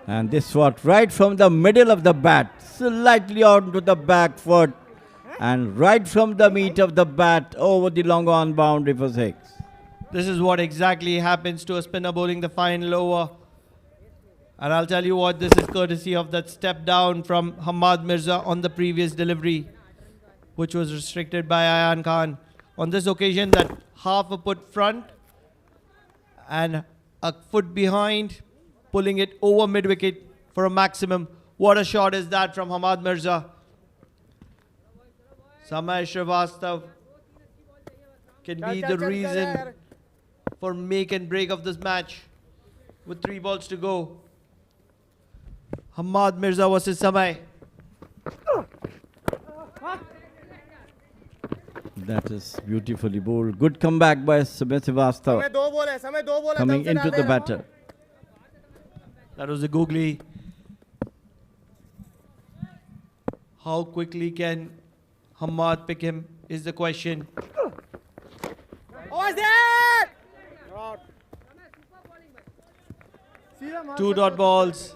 And this shot right from the middle of the bat, slightly onto the back foot. And right from the meat of the bat over the long on boundary for 6. This is what exactly happens to a spinner bowling the final over. And I'll tell you what, this is courtesy of that step down from Hamad Mirza on the previous delivery, which was restricted by Ayan Khan. On this occasion, that half a foot front and a foot behind, pulling it over mid-wicket for a maximum. What a shot is that from Hamad Mirza. Samay Shrivastava can be the reason for make and break of this match with 3 balls to go. Hamad Mirza versus Samay. That is beautifully bowled. Good comeback by Samay Srivastava समय दो ball है coming दम से into डाल the रहे हैं। batter. That was a googly. How quickly can Hamad pick him is the question. What's that? 2 dot balls.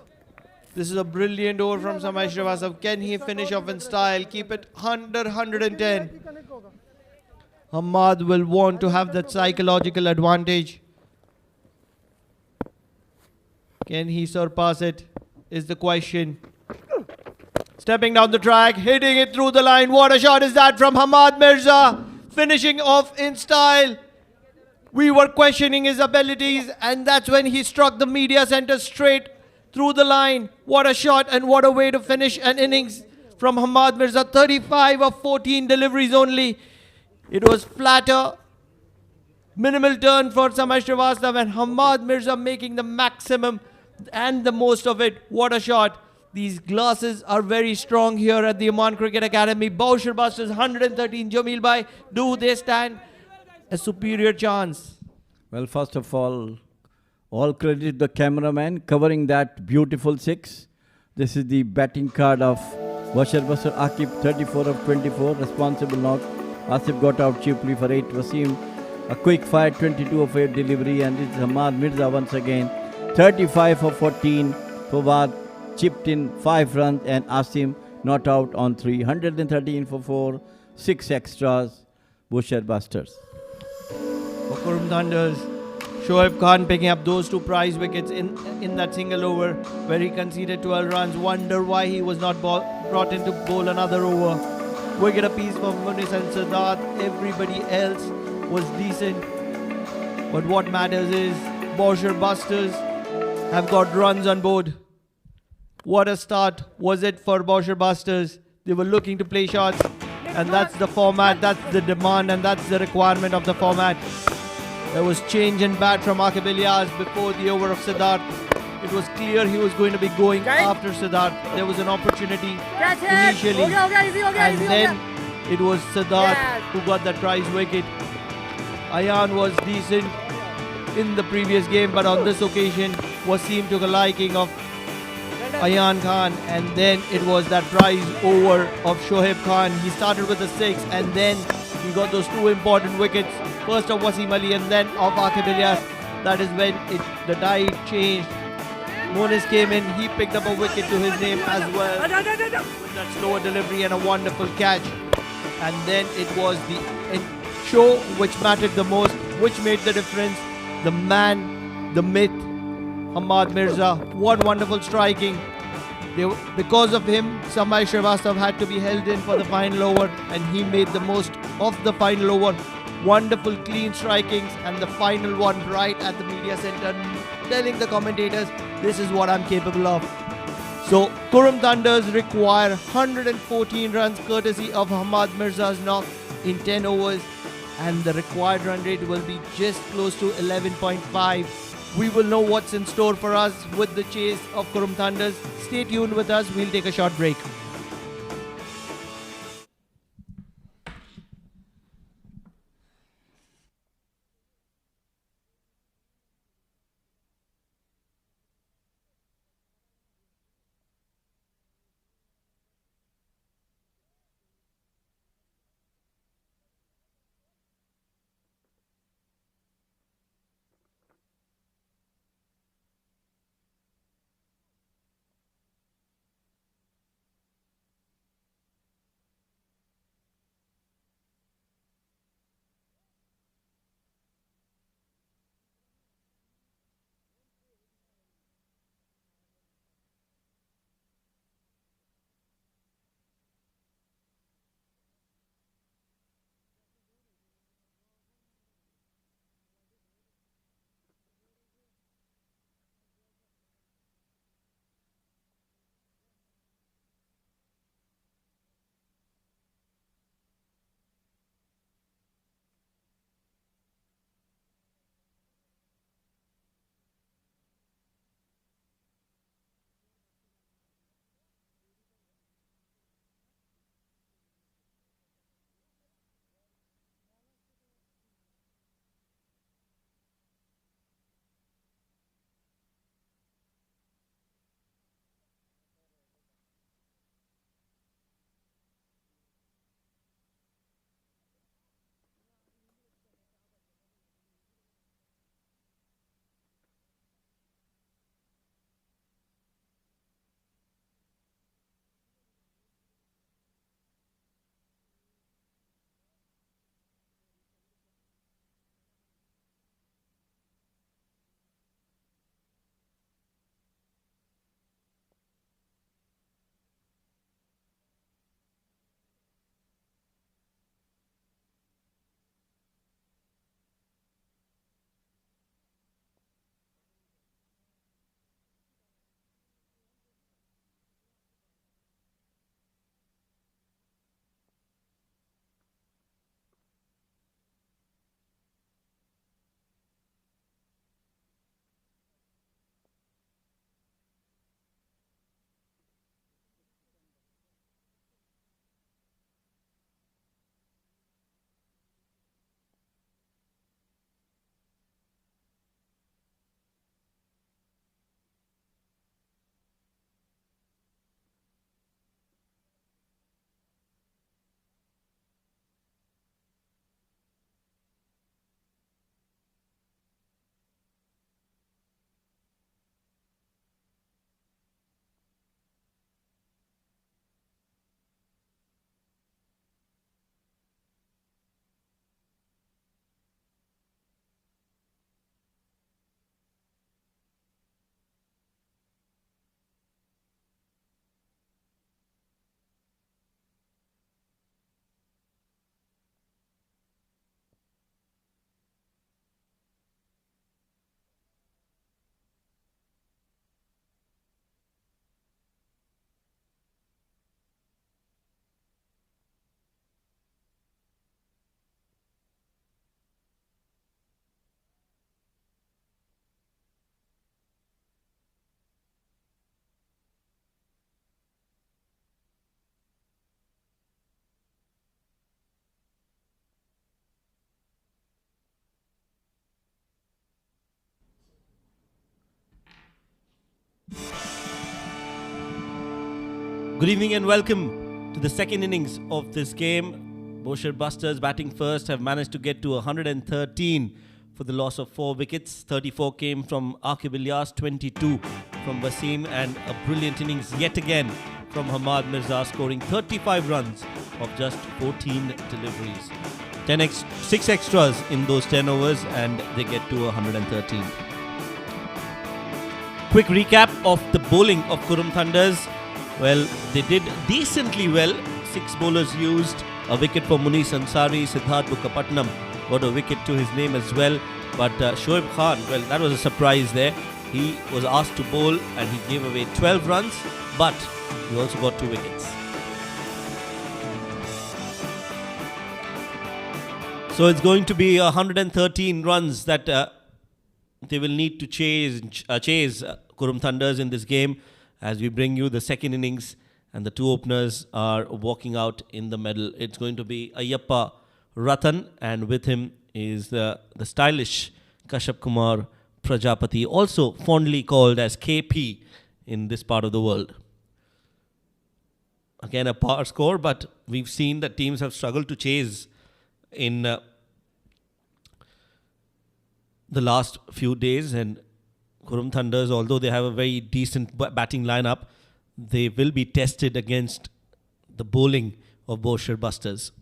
This is a brilliant over from Samay Srivastava. Can he finish off in style? Keep it under 110. Hamad will want to have that psychological advantage. Can he surpass it? Is the question. Stepping down the track, hitting it through the line. What a shot is that from Hamad Mirza? Finishing off in style. We were questioning his abilities, and that's when he struck the media center straight through the line. What a shot and what a way to finish an innings from Hamad Mirza. 35 of 14 deliveries only. It was flatter. Minimal turn for Samay Srivastava, and Hamad Mirza making the maximum and the most of it. What a shot. These glasses are very strong here at the Oman Cricket Academy. Bousher Busters 113. Jamil Bhai, do they stand a superior chance? Well, first of all credit the cameraman covering that beautiful 6. This is the batting card of Bousher Akib, 34 of 24, responsible knock. Asif got out cheaply for 8. Wasim, a quick fire, 22 of 8 delivery, and it's Hamad Mirza once again, 35 of 14. Fawad chipped in 5 runs, and Asim not out on 3. 113 for 4, 6 extras. Bousher Busters. For Qurum Thunders, Shoaib Khan picking up those 2 prize wickets in that single over where he conceded 12 runs. Wonder why he was not brought in to bowl another over. Wicket apiece for Munis and Siddharth. Everybody else was decent. But what matters is Bousher Busters have got runs on board. What a start was it for Bousher Busters. They were looking to play shots, and that's the format, that's the demand, and that's the requirement of the format. There was change in bat from Akib Ilyas before the over of Siddharth. It was clear he was going to be going after Siddharth. There was an opportunity initially, and then it was Siddharth who got that prize wicket. Ayan was decent in the previous game, but on this occasion, Wasim took a liking of Ayan Khan, and then it was that prize over of Shoaib Khan. He started with a 6, and then he got those 2 important wickets, first of Wasim Ali and then of Aqib Ilyas. That is when the tide changed. Monis came in, he picked up a wicket to his name as well, with that slower delivery and a wonderful catch. And then it was the show which mattered the most, which made the difference. The man, the myth, Hamad Mirza. What wonderful striking. Because of him, Samay Srivastav had to be held in for the final over, and he made the most of the final over. Wonderful clean strikings, and the final one right at the media center, telling the commentators, this is what I'm capable of. So Qurum Thunders require 114 runs courtesy of Hamad Mirza's knock in 10 overs, and the required run rate will be just close to 11.5. We will know what's in store for us with the chase of Qurum Thunders. Stay tuned with us. We'll take a short break. Good evening and welcome to the second innings of this game. Bousher Busters batting first have managed to get to 113 for the loss of 4 wickets. 34 came from Aqib Ilyas, 22 from Wasim, and a brilliant innings yet again from Hamad Mirza, scoring 35 runs of just 14 deliveries. 6 extras in those 10 overs and they get to 113. Quick recap of the bowling of Qurum Thunders. Well, they did decently well. 6 bowlers used. A wicket for Munis Ansari. Siddharth Bukkapatnam got a wicket to his name as well. But Shoaib Khan, well, that was a surprise there. He was asked to bowl and he gave away 12 runs, but he also got 2 wickets. So it's going to be 113 runs that they will need to chase Qurum Thunders in this game, as we bring you the second innings and the 2 openers are walking out in the middle. It's going to be Ayyappa Ratan, and with him is the stylish Kashap Kumar Prajapati, also fondly called as KP in this part of the world. Again, a power score, but we've seen that teams have struggled to chase in the last few days, and Qurum Thunders, although they have a very decent batting lineup, they will be tested against the bowling of Bousher Busters.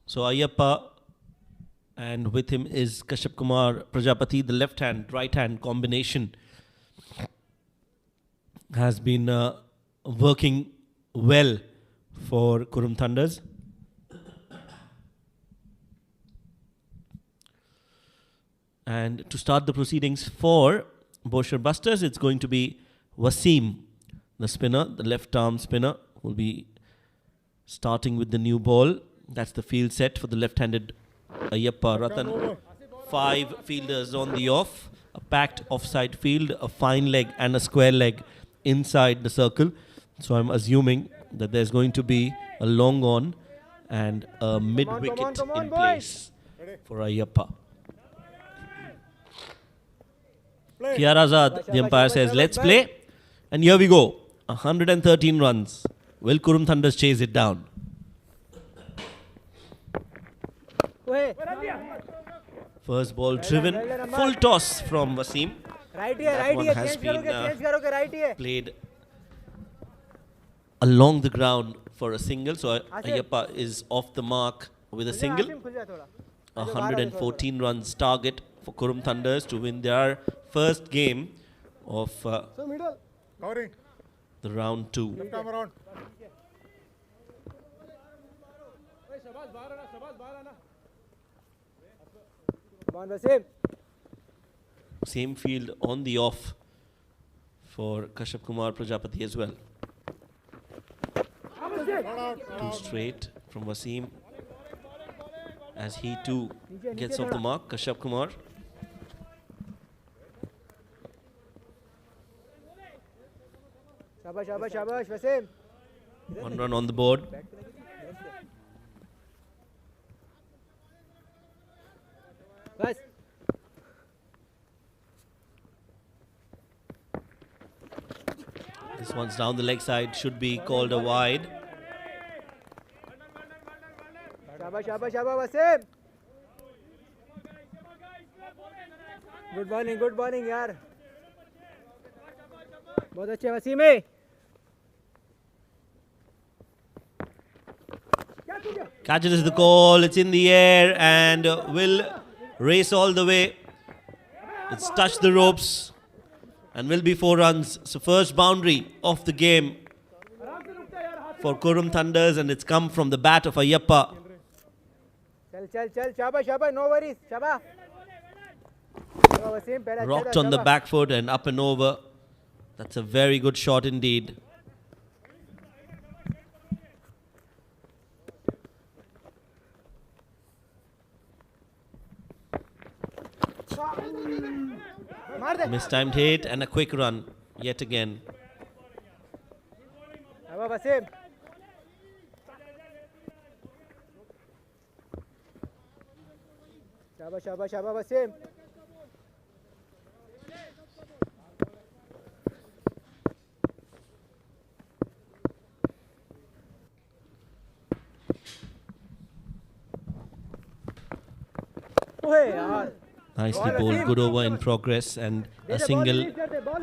So Ayyappa, and with him is Kashap Kumar Prajapati. The left hand, right hand combination has been working well for Qurum Thunders. And to start the proceedings for Bousher Busters, it's going to be Wasim, the spinner, the left arm spinner, will be starting with the new ball. That's the field set for the left-handed Ayyappa Ratan. 5 fielders on the off, a packed offside field, a fine leg and a square leg inside the circle. So I'm assuming that there's going to be a long on and a mid-wicket in place for Ayyappa. Kiarazad, the umpire, says, let's play. And here we go. 113 runs. Will Qurum Thunders chase it down? First ball driven, full toss from Wasim. That one has been played along the ground for a single. So Ayyappa is off the mark with a single. 114 runs target for Qurum Thunders to win their first game of the round 2. Same field on the off for Kashap Kumar Prajapati as well. 2 straight from Wasim as he too gets off the mark. Kashap Kumar. Wasim. 1 run on the board. Bas. This one's down the leg side, should be called a wide. Shabash, Wasim. Good bowling, yaar. बहुत अच्छे वसीम है. Catches the call, it's in the air and will race all the way. It's touched the ropes and will be 4 runs. So first boundary of the game for Qurum Thunders, and it's come from the bat of Ayyappa. चल शाबाश no worries शाबाश. Rocked on the back foot and up and over. That's a very good shot indeed. Mistimed hit and a quick run yet again. शाबाश वसीम शाबाश शाबाश शाबाश वसीम ओए यार Nicely bowled, good over in progress and a single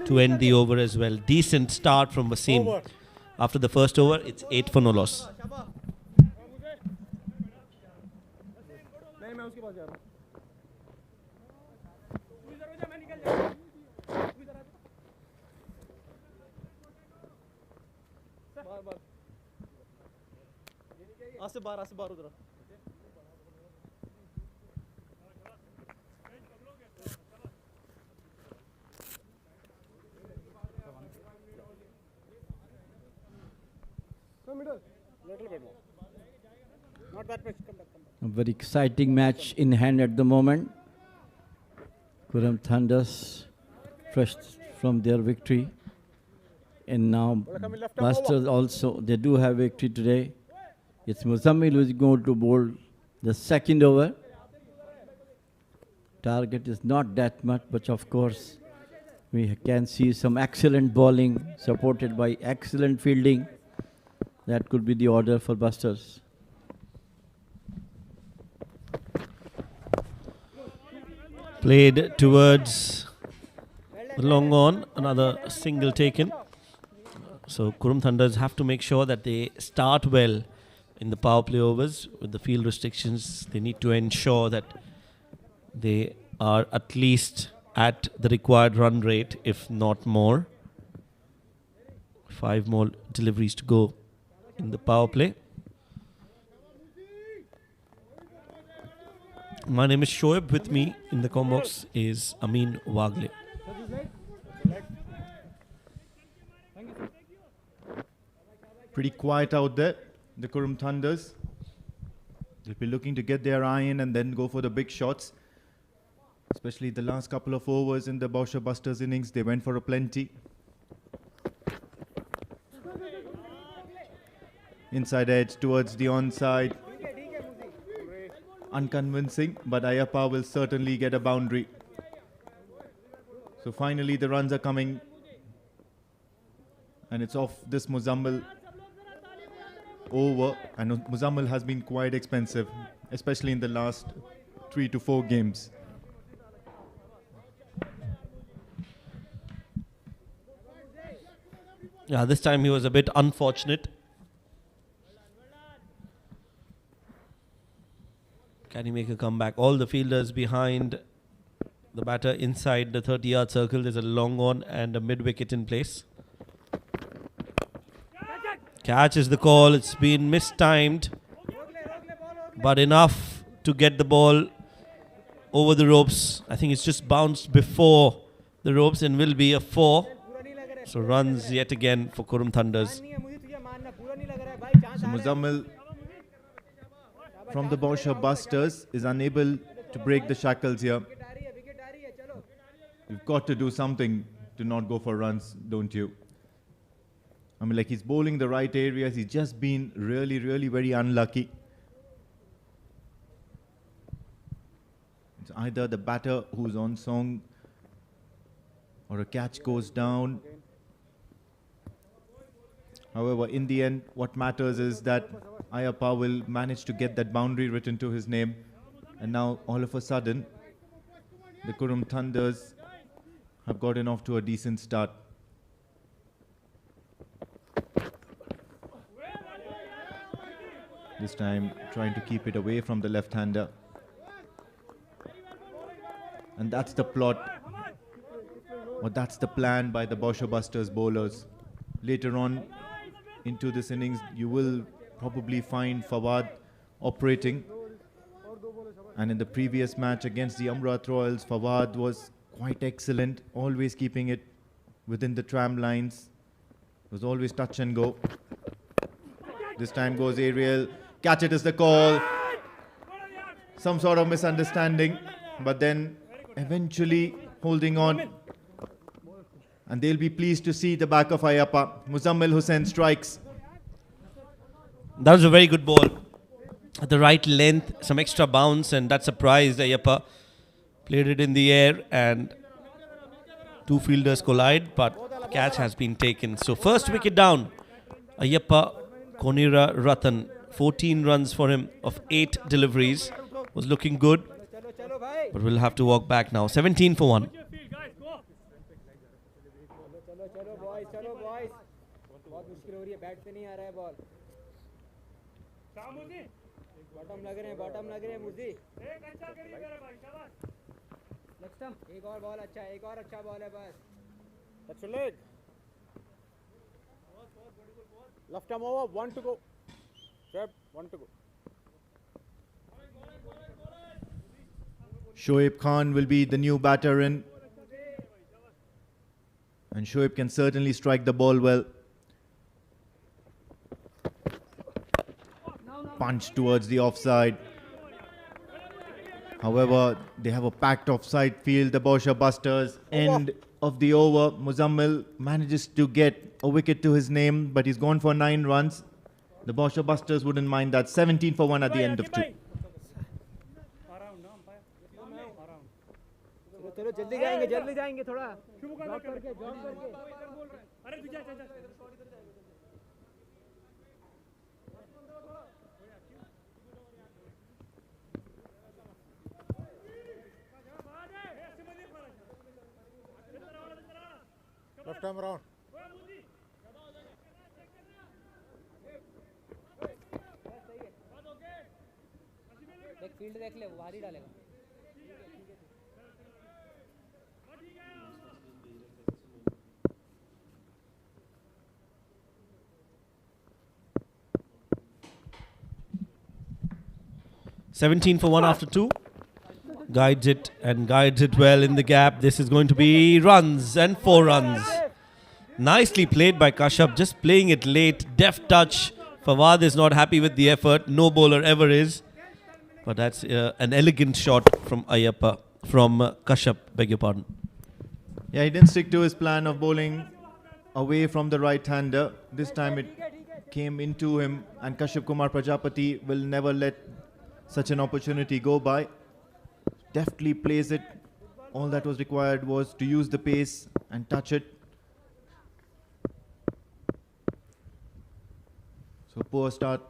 to end the over as well. Decent start from Wasim. After the first over, it's 8 for no loss. नहीं मैं उसके पास जा रहा हूँ तू इधर हो जा मैं निकल जाऊंगा तू इधर आ बार आज से बार उधर little bit more not that much come back A very exciting match in hand at the moment. Qurum Thunders fresh from their victory. And now Busters also, they do have victory today. It's Muzammil who is going to bowl the second over. Target is not that much, but of course we can see some excellent bowling supported by excellent fielding. That could be the order for Busters. Played towards the long on, another single taken. So Qurum Thunders have to make sure that they start well in the power play overs with the field restrictions. They need to ensure that they are at least at the required run rate, if not more. 5 more deliveries to go in the power play. My name is Shoaib. With me in the combox is Amin Wagle. Pretty quiet out there, the Qurum Thunders. They'll be looking to get their eye in and then go for the big shots. Especially the last couple of overs in the Bousher Busters innings, they went for a plenty. Inside edge towards the onside. Unconvincing, but Ayappa will certainly get a boundary. So finally the runs are coming. And it's off this Muzammil over. And Muzammil has been quite expensive, especially in the last 3 to 4 games. Yeah, this time he was a bit unfortunate. Can he make a comeback? All the fielders behind the batter inside the 30-yard circle. There's a long on and a mid-wicket in place. Catch is the call. It's been mistimed, but enough to get the ball over the ropes. I think it's just bounced before the ropes and will be a 4. So runs yet again for Qurum Thunders. So Muzammil from the Bousher Busters is unable to break the shackles here. You've got to do something to not go for runs, don't you? I mean, like, he's bowling the right areas. He's just been really, really very unlucky. It's either the batter who's on song or a catch goes down. However, in the end, what matters is that Ayappa will manage to get that boundary written to his name. And now, all of a sudden, the Qurum Thunders have gotten off to a decent start. This time, trying to keep it away from the left-hander. And that's the plot, or that's the plan by the Bousher Busters bowlers. Later on into this innings, you will probably find Fawad operating. And in the previous match against the Amrat Royals, Fawad was quite excellent, always keeping it within the tram lines. It was always touch and go. This time goes aerial. Catch it is the call. Some sort of misunderstanding, but then eventually holding on. And they'll be pleased to see the back of Ayappa. Muzammil Hussain strikes. That was a very good ball. At the right length, some extra bounce, and that surprised Ayappa. Played it in the air, and two fielders collide, but catch has been taken. So first wicket down. Ayappa Konira Ratan, 14 runs for him of 8 deliveries. Was looking good, but we'll have to walk back now. 17 for 1. चलो boys चलो boys बहुत मुश्किल हो रही है bat से नहीं आ रहा है बॉल बॉटम लग रहे हैं मुझे नेक्स्ट टाइम एक और अच्छा बॉल है बस That's your leg. Left arm over, 1 to go. Jab, 1 to go. Shoaib Khan will be the new batter in. And Shoaib can certainly strike the ball well. Punch towards the offside. However, they have a packed offside field, the Bousher Busters. End of the over. Muzammil manages to get a wicket to his name, but he's gone for 9 runs. The Bousher Busters wouldn't mind that. 17 for 1 at the end of 2. चलो जल्दी जाएंगे थोड़ा job करके Left arm around. देख field देख ले बाहर ही डालेगा 17 for 1 after 2. Guides it and guides it well in the gap. This is going to be runs and 4 runs. Nicely played by Kashyap, just playing it late. Deft touch. Fawad is not happy with the effort. No bowler ever is. But that's an elegant shot from Ayappa, from Kashyap, beg your pardon. Yeah, he didn't stick to his plan of bowling away from the right-hander. This time it came into him, and Kashyap Kumar Prajapati will never let such an opportunity go by. Deftly plays it. All that was required was to use the pace and touch it. So poor start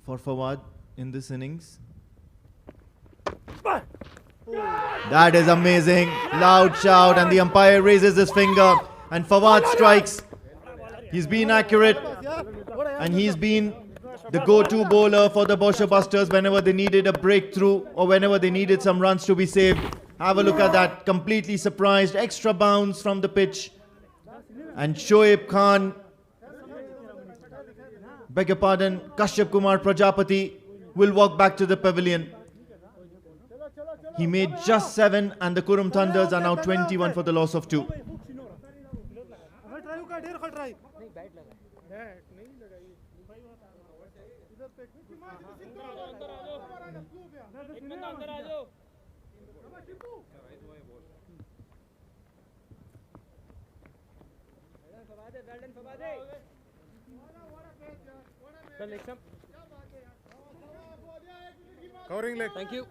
for Fawad in this innings. That is amazing. Loud shout, and the umpire raises his finger, and Fawad strikes. He's been accurate, and he's been the go-to bowler for the Bousher Busters whenever they needed a breakthrough or whenever they needed some runs to be saved. Have a look at that. Completely surprised. Extra bounce from the pitch. And Shoaib Khan, beg your pardon, Kashyap Kumar Prajapati will walk back to the pavilion. He made just 7, and the Qurum Thunders are now 21 for the loss of 2. Covering leg. Thank you.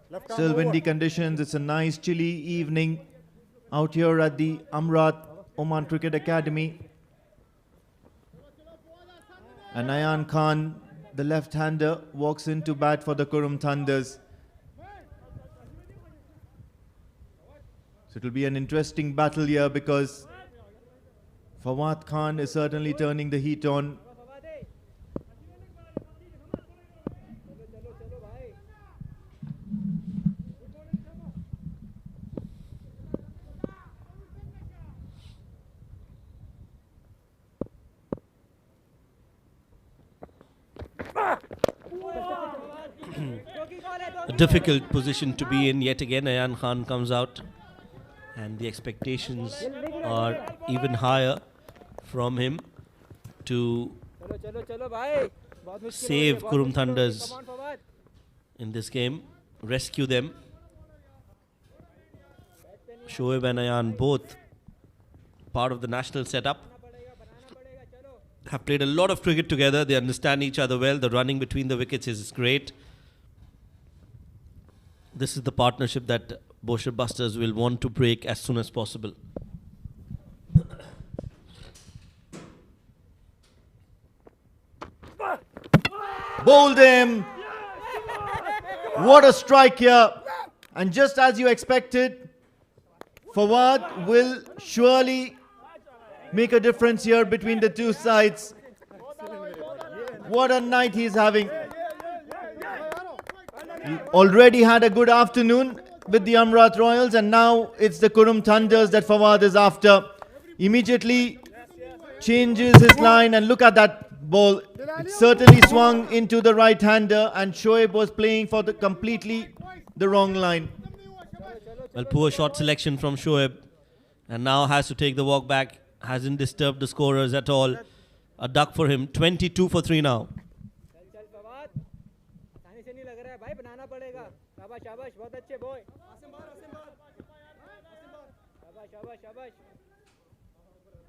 Left arm Still over. windy conditions. It's a nice chilly evening out here at the Amrat Oman Cricket Academy. And Ayan Khan, the left-hander, walks in to bat for the Qurum Thunders. So it will be an interesting battle here because Fawad Khan is certainly turning the heat on. A difficult position to be in yet again. Ayan Khan comes out, and the expectations are even higher from him to save Qurum Thunders in this game, rescue them. Shoaib and Ayan, both part of the national setup, have played a lot of cricket together. They understand each other well. The running between the wickets is great. This is the partnership that Bousher Busters will want to break as soon as possible. Bowled him. What a strike here. And just as you expected, Fawad will surely make a difference here between the two sides. What a night he's having. He already had a good afternoon with the Amrat Royals, and now it's the Qurum Thunders that Fawad is after. Immediately changes his line, and look at that ball. It certainly swung into the right-hander, and Shoaib was playing for the completely the wrong line. Well, poor shot selection from Shoaib, and now has to take the walk back. Hasn't disturbed the scorers at all. A duck for him. 22 for 3 now.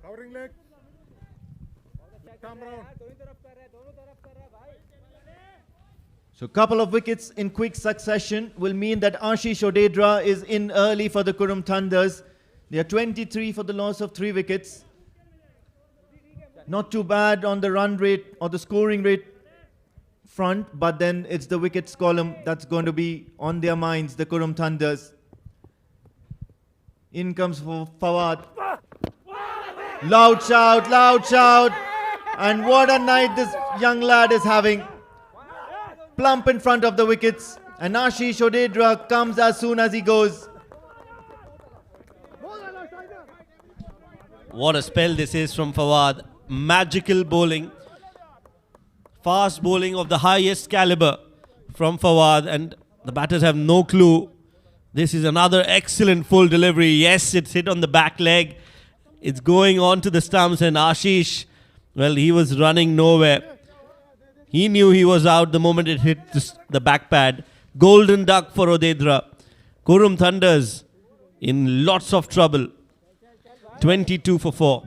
Covering leg. So a couple of wickets in quick succession will mean that Ashish Odedra is in early for the Qurum Thunders. They are 23 for the loss of 3 wickets. Not too bad on the run rate or the scoring rate front, but then it's the wickets column that's going to be on their minds, the Qurum Thunders. In comes Fawad. Loud shout, and what a night this young lad is having. Plump in front of the wickets, and Ashish Odedra comes as soon as he goes. What a spell this is from Fawad. Magical bowling. Fast bowling of the highest caliber from Fawad, and the batters have no clue. This is another excellent full delivery. Yes, it's hit on the back leg. It's going on to the stumps, and Ashish, well, he was running nowhere. He knew he was out the moment it hit the back pad. Golden duck for Odedra. Qurum Thunders in lots of trouble. 22 for 4.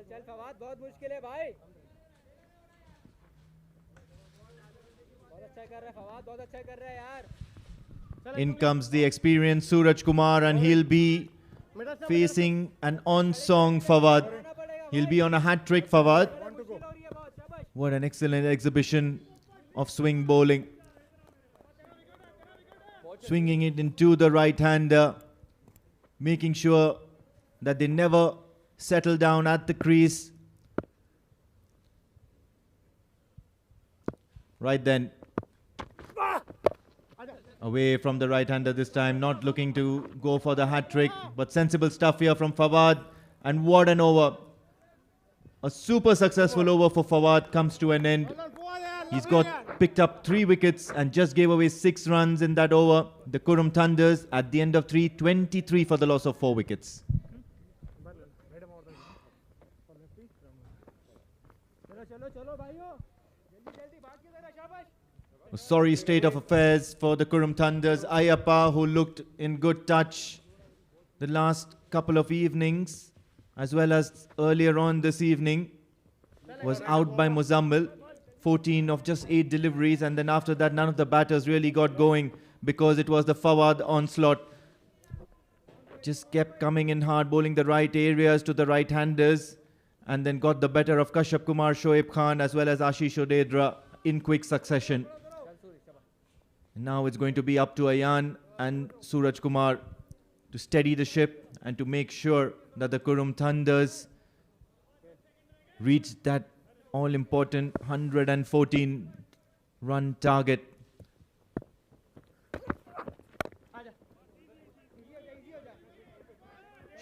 चल फवाद बहुत मुश्किल है भाई बहुत अच्छा कर रहा है फवाद बहुत अच्छा कर रहा है यार In comes the experienced Suraj Kumar, and he'll be facing an on-song Fawad. He'll be on a hat-trick Fawad. What an excellent exhibition of swing bowling. Swinging it into the right-hander, making sure that they never settle down at the crease. Right then, away from the right-hander this time, not looking to go for the hat-trick, but sensible stuff here from Fawad. And what an over. A super successful over for Fawad comes to an end. He's picked up 3 wickets and just gave away 6 runs in that over. The Qurum Thunders at the end of 3, 23 for the loss of 4 wickets. A sorry state of affairs for the Qurum Thunders. Ayappa, who looked in good touch the last couple of evenings, as well as earlier on this evening, was out by Muzammil. 14 of just 8 deliveries, and then after that none of the batters really got going because it was the Fawad onslaught. Just kept coming in hard, bowling the right areas to the right-handers, and then got the better of Kashyap Kumar, Shoaib Khan, as well as Ashish Odedra in quick succession. Now it's going to be up to Ayan and Suraj Kumar to steady the ship and to make sure that the Qurum Thunders reach that all-important 114 run target.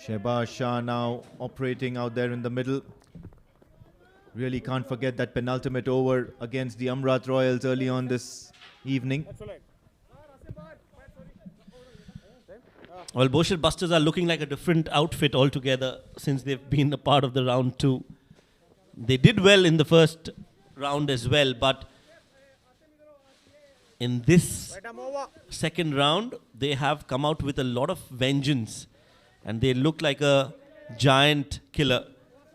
Shehbaz Shah now operating out there in the middle. Really can't forget that penultimate over against the Amrat Royals early on this evening. Well, Bousher Busters are looking like a different outfit altogether since they've been a part of the round 2. They did well in the first round as well, but in this second round, they have come out with a lot of vengeance and they look like a giant killer.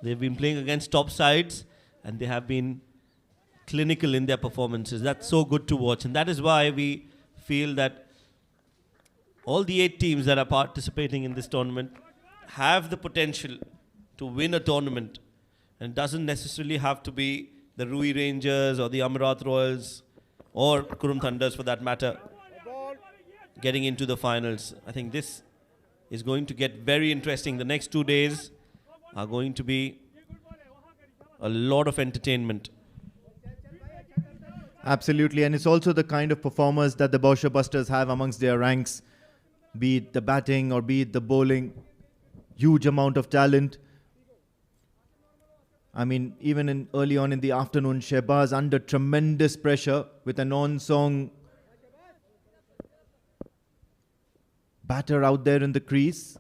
They've been playing against top sides and they have been clinical in their performances. That's so good to watch, and that is why we feel that all the 8 teams that are participating in this tournament have the potential to win a tournament, and it doesn't necessarily have to be the Rui Rangers or the Amarat Royals or Qurum Thunders for that matter getting into the finals. I think this is going to get very interesting. The next 2 days are going to be a lot of entertainment. Absolutely, and it's also the kind of performers that the Bousher Busters have amongst their ranks, be it the batting or be it the bowling. Huge amount of talent. I mean, even early on in the afternoon, Shehbaz under tremendous pressure with a non-song batter out there in the crease.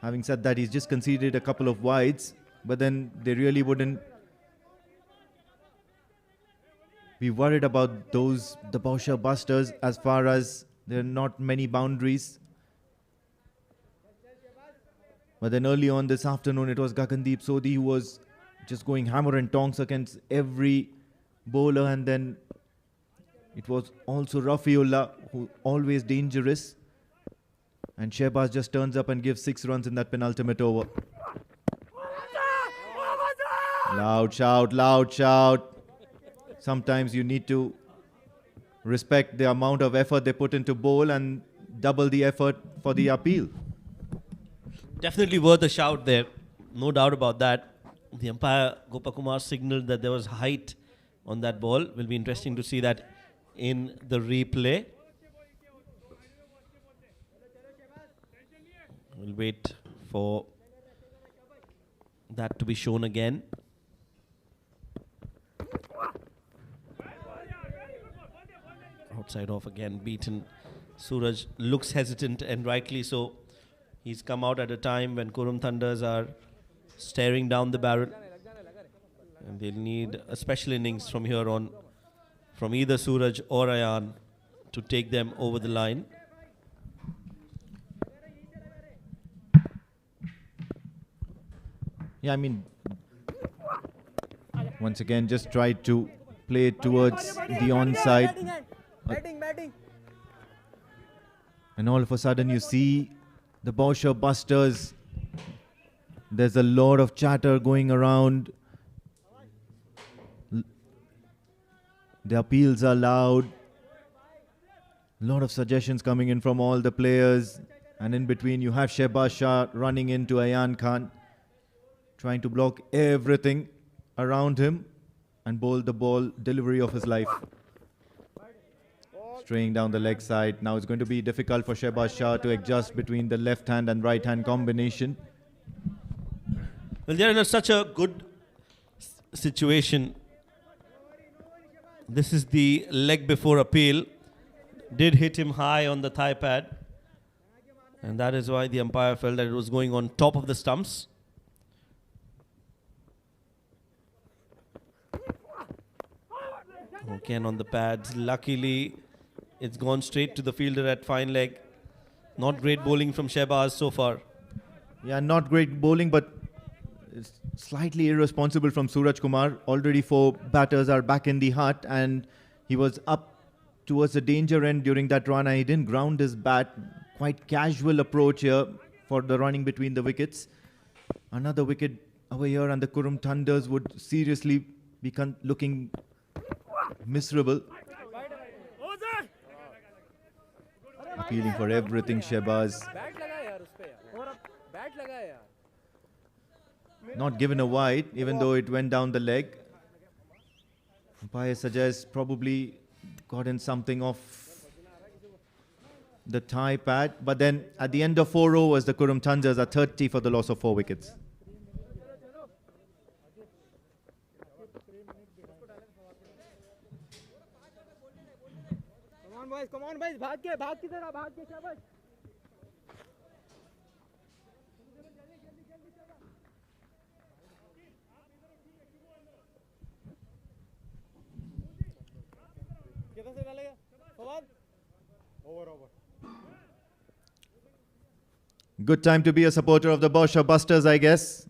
Having said that, he's just conceded a couple of wides, but then they really wouldn't be worried about the Bousher Busters, as far as there are not many boundaries. But then early on this afternoon, it was Gagandeep Sodhi who was just going hammer and tongs against every bowler, and then it was also Rafiullah, who always dangerous. And Shehbaz just turns up and gives 6 runs in that penultimate over. Loud shout, loud shout. Sometimes you need to respect the amount of effort they put into bowl and double the effort for the appeal. Definitely worth a shout there, no doubt about that. The umpire Gopakumar signaled that there was height on that ball. Will be interesting to see that in the replay. We'll wait for that to be shown again. Outside off again, beaten. Suraj looks hesitant, and rightly so. He's come out at a time when Qurum Thunders are staring down the barrel, and they'll need a special innings from here on from either Suraj or Ayan to take them over the line. Yeah, I mean, once again, just try to play towards the onside. Batting. And all of a sudden you see the Bousher Busters. There's a lot of chatter going around. The appeals are loud. A lot of suggestions coming in from all the players. And in between you have Shehbaz Shah running into Ayan Khan, trying to block everything around him and bowl the ball delivery of his life. Straying down the leg side. Now it's going to be difficult for Shehbaz Shah to adjust between the left hand and right hand combination. Well, they're in such a good situation. This is the leg before appeal. Did hit him high on the thigh pad, and that is why the umpire felt that it was going on top of the stumps. Again on the pads. Luckily, it's gone straight to the fielder at fine leg. Not great bowling from Shehbaz so far. Yeah, not great bowling, but it's slightly irresponsible from Suraj Kumar. Already 4 batters are back in the hut, and he was up towards the danger end during that run, and he didn't ground his bat. Quite casual approach here for the running between the wickets. Another wicket over here, and the Qurum Thunders would seriously be looking miserable. Appealing for everything, Shehbaz. Not given a wide, even though it went down the leg. Umpire suggests probably got in something off the thigh pad. But then at the end of 4 overs, the Qurum Thunders are 30 for the loss of 4 wickets. boys, come on boys, भाग की तरह भाग के शाबाश. किधर से डालेगा? Fawad. Over. Good time to be a supporter of the Bousher Busters, I guess.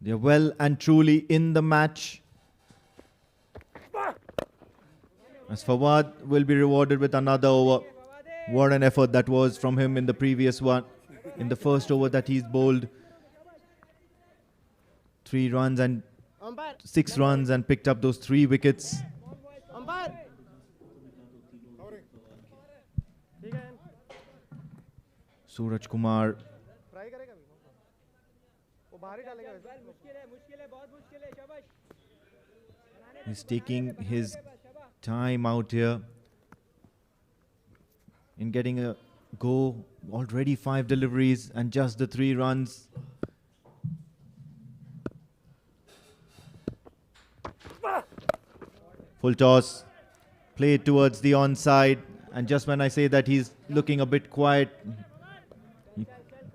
They're well and truly in the match. As Fawad will be rewarded with another over. What an effort that was from him in the previous one. In the first over that he's bowled 3 runs and 6 runs and picked up those 3 wickets. Umpire. Suraj Kumar try करेगा भी वो बाहर ही डालेगा मुश्किल है बहुत मुश्किल है शाबाश is taking his time out here in getting a go. Already 5 deliveries and just the 3 runs. Full toss, played towards the onside, and just when I say that he's looking a bit quiet, he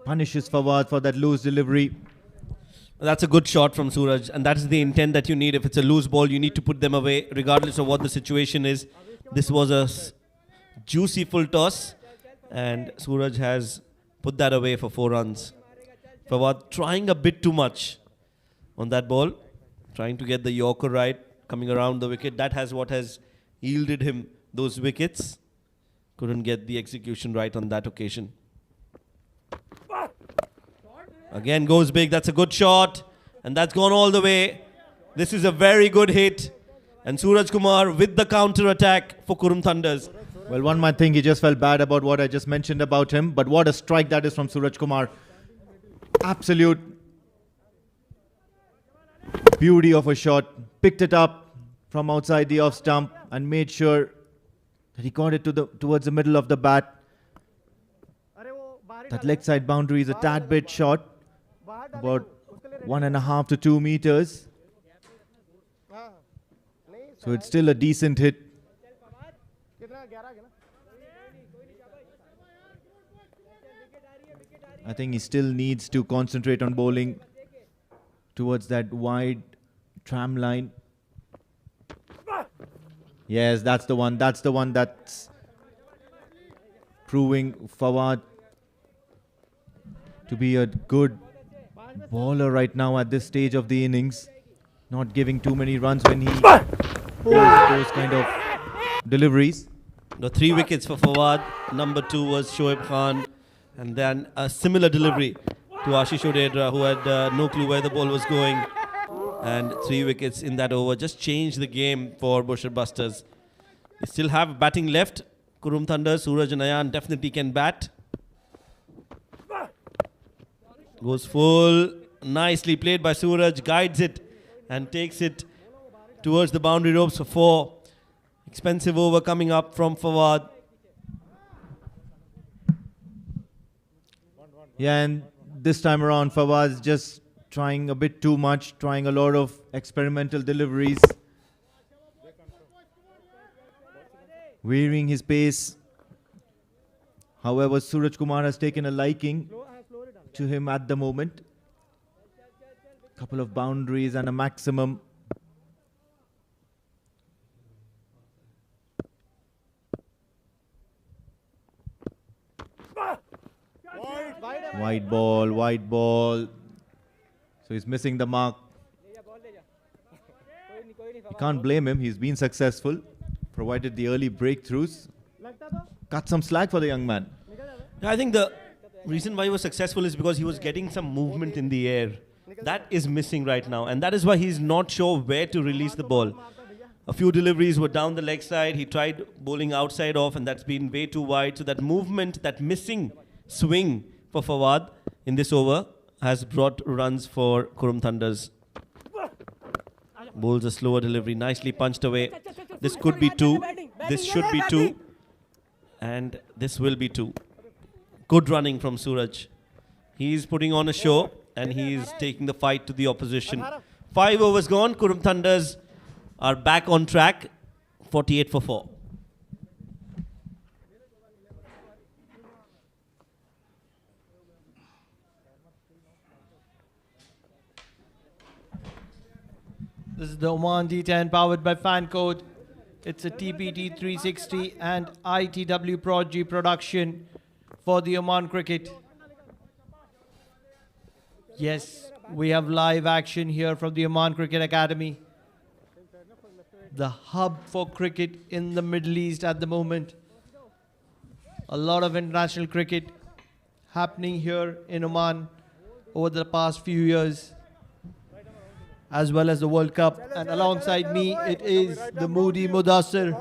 punishes Fawad for that loose delivery. That's a good shot from Suraj, and that's the intent that you need. If it's a loose ball, you need to put them away, regardless of what the situation is. This was a juicy full toss, and Suraj has put that away for 4 runs. Fawad trying a bit too much on that ball, trying to get the Yorker right, coming around the wicket. That has what has yielded him those wickets. Couldn't get the execution right on that occasion. Again goes big, that's a good shot, and that's gone all the way. This is a very good hit, and Suraj Kumar with the counter attack for Qurum Thunders. Well, one might think he just felt bad about what I just mentioned about him, but what a strike that is from Suraj Kumar. Absolute beauty of a shot. Picked it up from outside the off stump and made sure that he got it towards the middle of the bat. That leg side boundary is a tad bit short, about 1.5 to 2 meters. So it's still a decent hit. I think he still needs to concentrate on bowling towards that wide tram line. Yes, that's the one. That's the one that's proving Fawad to be a good bowler right now at this stage of the innings. Not giving too many runs when he bowls those kind of deliveries. The 3 wickets for Fawad. Number 2 was Shoaib Khan. And then a similar delivery to Ashish Odedra, who had no clue where the ball was going. And 3 wickets in that over. Just changed the game for Bousher Busters. They still have batting left. Qurum Thunder, Suraj and Ayan definitely can bat. Goes full. Nicely played by Suraj. Guides it and takes it towards the boundary ropes for 4. Expensive over coming up from Fawad. Yeah, and this time around, Fawaz just trying a bit too much, trying a lot of experimental deliveries, varying his pace. However, Suraj Kumar has taken a liking to him at the moment. Couple of boundaries and a maximum. Wide ball. So he's missing the mark. You can't blame him. He's been successful, provided the early breakthroughs. Cut some slack for the young man. I think the reason why he was successful is because he was getting some movement in the air. That is missing right now, and that is why he's not sure where to release the ball. A few deliveries were down the leg side. He tried bowling outside off, and that's been way too wide. So that movement, that missing swing for Fawad in this over has brought runs for Qurum Thunders. Bowls a slower delivery, nicely punched away. This could be 2. This should be 2. And this will be 2. Good running from Suraj. He's putting on a show and he's taking the fight to the opposition. 5 overs gone. Qurum Thunders are back on track. 48 for 4. This is the Oman D10 powered by Fancode. It's a TPT 360 and ITW Prod G production for the Oman cricket. Yes, we have live action here from the Oman Cricket Academy, the hub for cricket in the Middle East at the moment. A lot of international cricket happening here in Oman over the past few years, as well as the World Cup. And alongside me, it is the Moody Mudassir.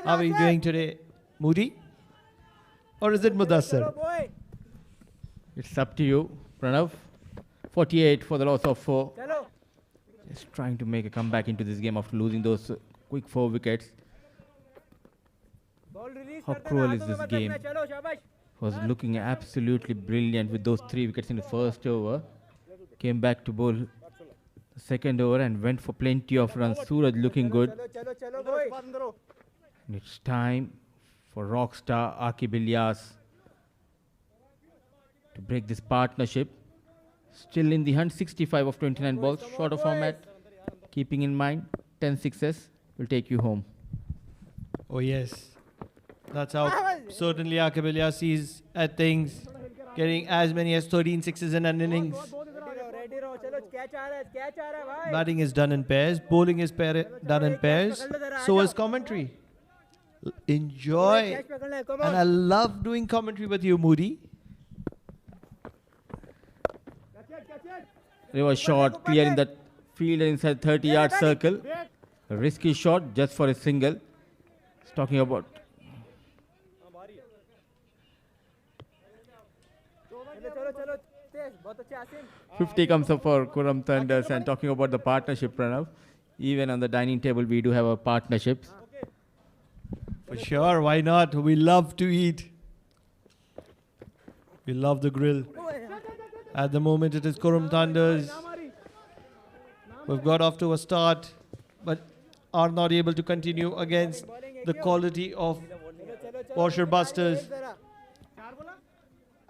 How are you doing today? Moody? Or is it Mudassir? It's up to you, Pranav. 48 for the loss of 4. Just trying to make a comeback into this game after losing those quick 4 wickets. How cruel is this game? Was looking absolutely brilliant with those 3 wickets in the first over. Came back to bowl the second over and went for plenty of runs. Suraj looking good. And it's time for rockstar Aqib Ilyas to break this partnership. Still in the hunt, 65 of 29 balls, shorter format. Keeping in mind, 10 sixes will take you home. Oh yes, that's how certainly Aqib Ilyas sees at things, getting as many as 13 sixes in an innings. Batting is done in pairs, bowling is done in pairs, so is commentary. Enjoy, and I love doing commentary with you, Moody. Reverse shot, clearing that fielder inside 30-yard circle. A risky shot just for a single. He's talking about 50 comes up for Qurum Thunders, and talking about the partnership, Pranav. Even on the dining table, we do have our partnerships. For sure, why not? We love to eat. We love the grill. At the moment, it is Qurum Thunders. We've got off to a start, but are not able to continue against the quality of Bousher Busters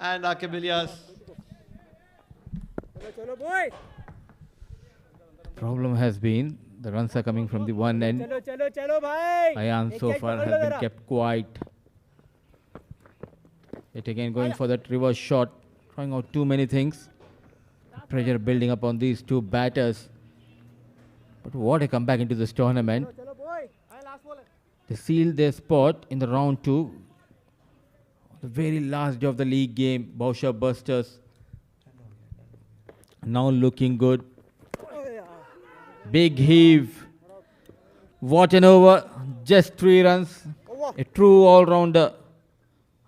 and Aqib Ilyas. Problem has been the runs are coming from the one end. Ayan so far has been kept quiet. Yet again going for that reverse shot, trying out too many things. Pressure building up on these two batters. But what a comeback into this tournament. They sealed their spot in the round 2. The very last day of the league game, Bousher Busters now looking good. Big heave. What an over. Just 3 runs. A true all-rounder.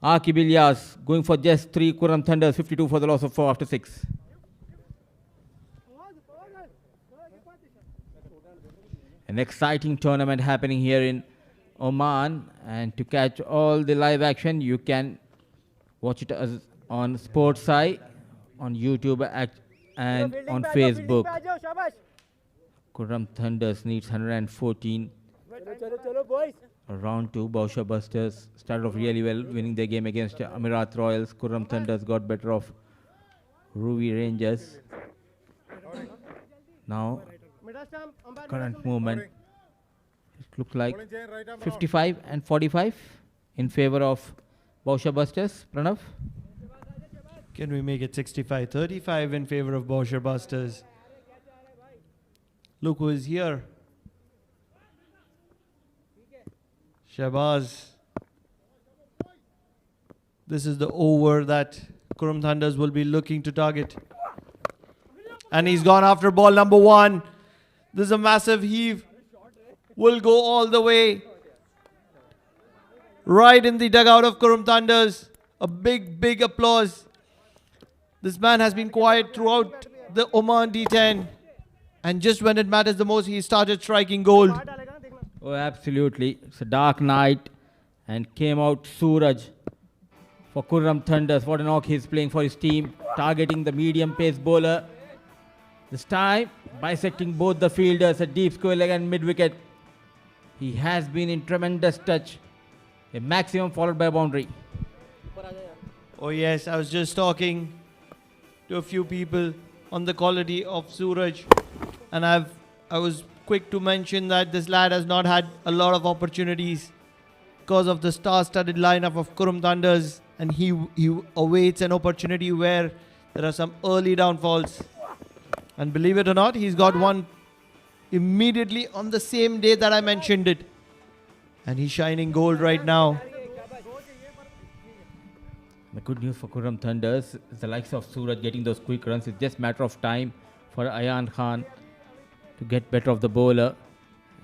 Aqib Ilyas going for just 3. Qurum Thunders 52 for the loss of 4 after 6. An exciting tournament happening here in Oman, and to catch all the live action you can watch it on Sportseye, on YouTube and on Facebook. Qurum Thunders needs 114. Round 2, Bousher Busters started off really well, winning their game against Amirat Royals. Qurum Thunders got better of Ruby Rangers. Now, current movement, it looks like 55 and 45 in favor of Bousher Busters. Pranav? Can we make it 65-35 in favor of Bousher Busters? Look who is here. Shahbaz. This is the over that Qurum Thunders will be looking to target. And he's gone after ball number 1. This is a massive heave. Will go all the way. Right in the dugout of Qurum Thunders. A big, big applause. This man has been quiet throughout the Oman D10. And just when it matters the most, he started striking gold. Oh, absolutely. It's a dark night. And came out Suraj for Qurum Thunders. What a knock he's playing for his team. Targeting the medium pace bowler. This time, bisecting both the fielders at deep square leg and mid wicket. He has been in tremendous touch. A maximum followed by a boundary. Oh yes, I was just talking to a few people on the quality of Suraj, and I was quick to mention that this lad has not had a lot of opportunities because of the star-studded lineup of Qurum Thunders, and he awaits an opportunity where there are some early downfalls. And believe it or not, he's got one immediately on the same day that I mentioned it, and he's shining gold right now. The good news for Qurum Thunders is the likes of Suraj getting those quick runs. It's just a matter of time for Ayan Khan to get better of the bowler.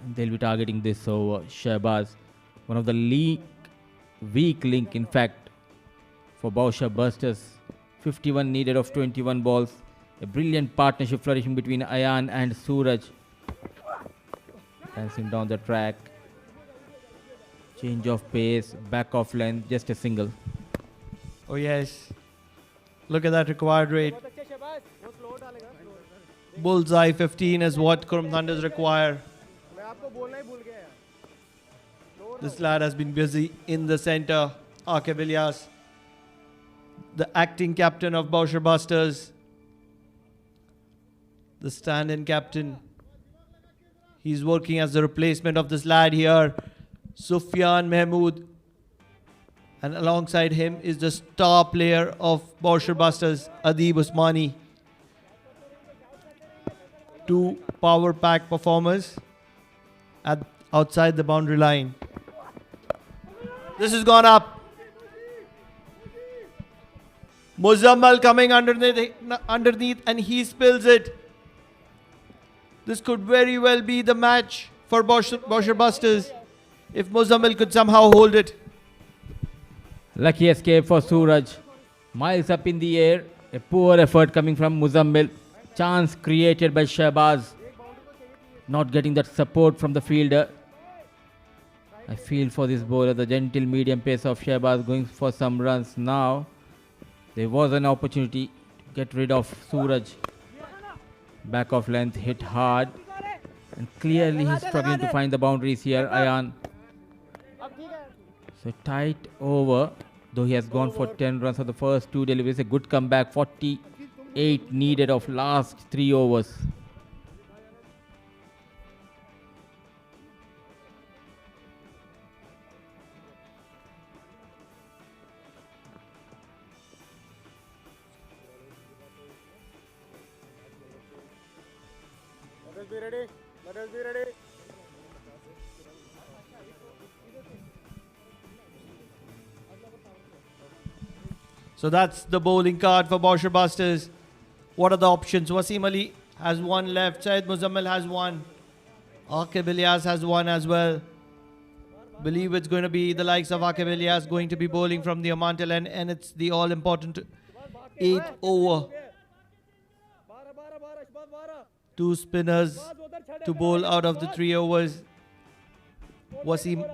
And they'll be targeting this over. Shehbaz, one of the weak link, in fact, for Bousher Busters. 51 needed of 21 balls. A brilliant partnership flourishing between Ayan and Suraj. Dancing down the track. Change of pace, back off length, just a single. Oh yes, look at that required rate. Bullseye 15 is what Qurum Thunders require. This lad has been busy in the center. Aqib Ilyas, the acting captain of Bousher Busters, the stand-in captain. He's working as the replacement of this lad here, Sufyan Mahmood. And alongside him is the star player of Bousher Busters, Adib Usmani. Two power pack performers outside the boundary line. This has gone up. Muzammal coming underneath and he spills it. This could very well be the match for Bousher Busters if Muzammal could somehow hold it. Lucky escape for Suraj. Miles up in the air. A poor effort coming from Muzammil. Chance created by Shehbaz. Not getting that support from the fielder. I feel for this bowler, the gentle medium pace of Shehbaz going for some runs now. There was an opportunity to get rid of Suraj. Back of length hit hard. And clearly he's struggling to find the boundaries here, Ayan. So tight over, though he has gone for 10 runs for the first two deliveries. A good comeback, 48 needed of last 3 overs. Let us be ready. Let us be ready. So that's the bowling card for Bousher Busters. What are the options? Wasim Ali has one left. Syed Muzammil has one. Aqib Ilyas has one as well. Believe it's going to be the likes of Aqib Ilyas going to be bowling from the Oman end, and it's the all-important 8 over. 2 spinners to bowl out of the 3 overs. Wasim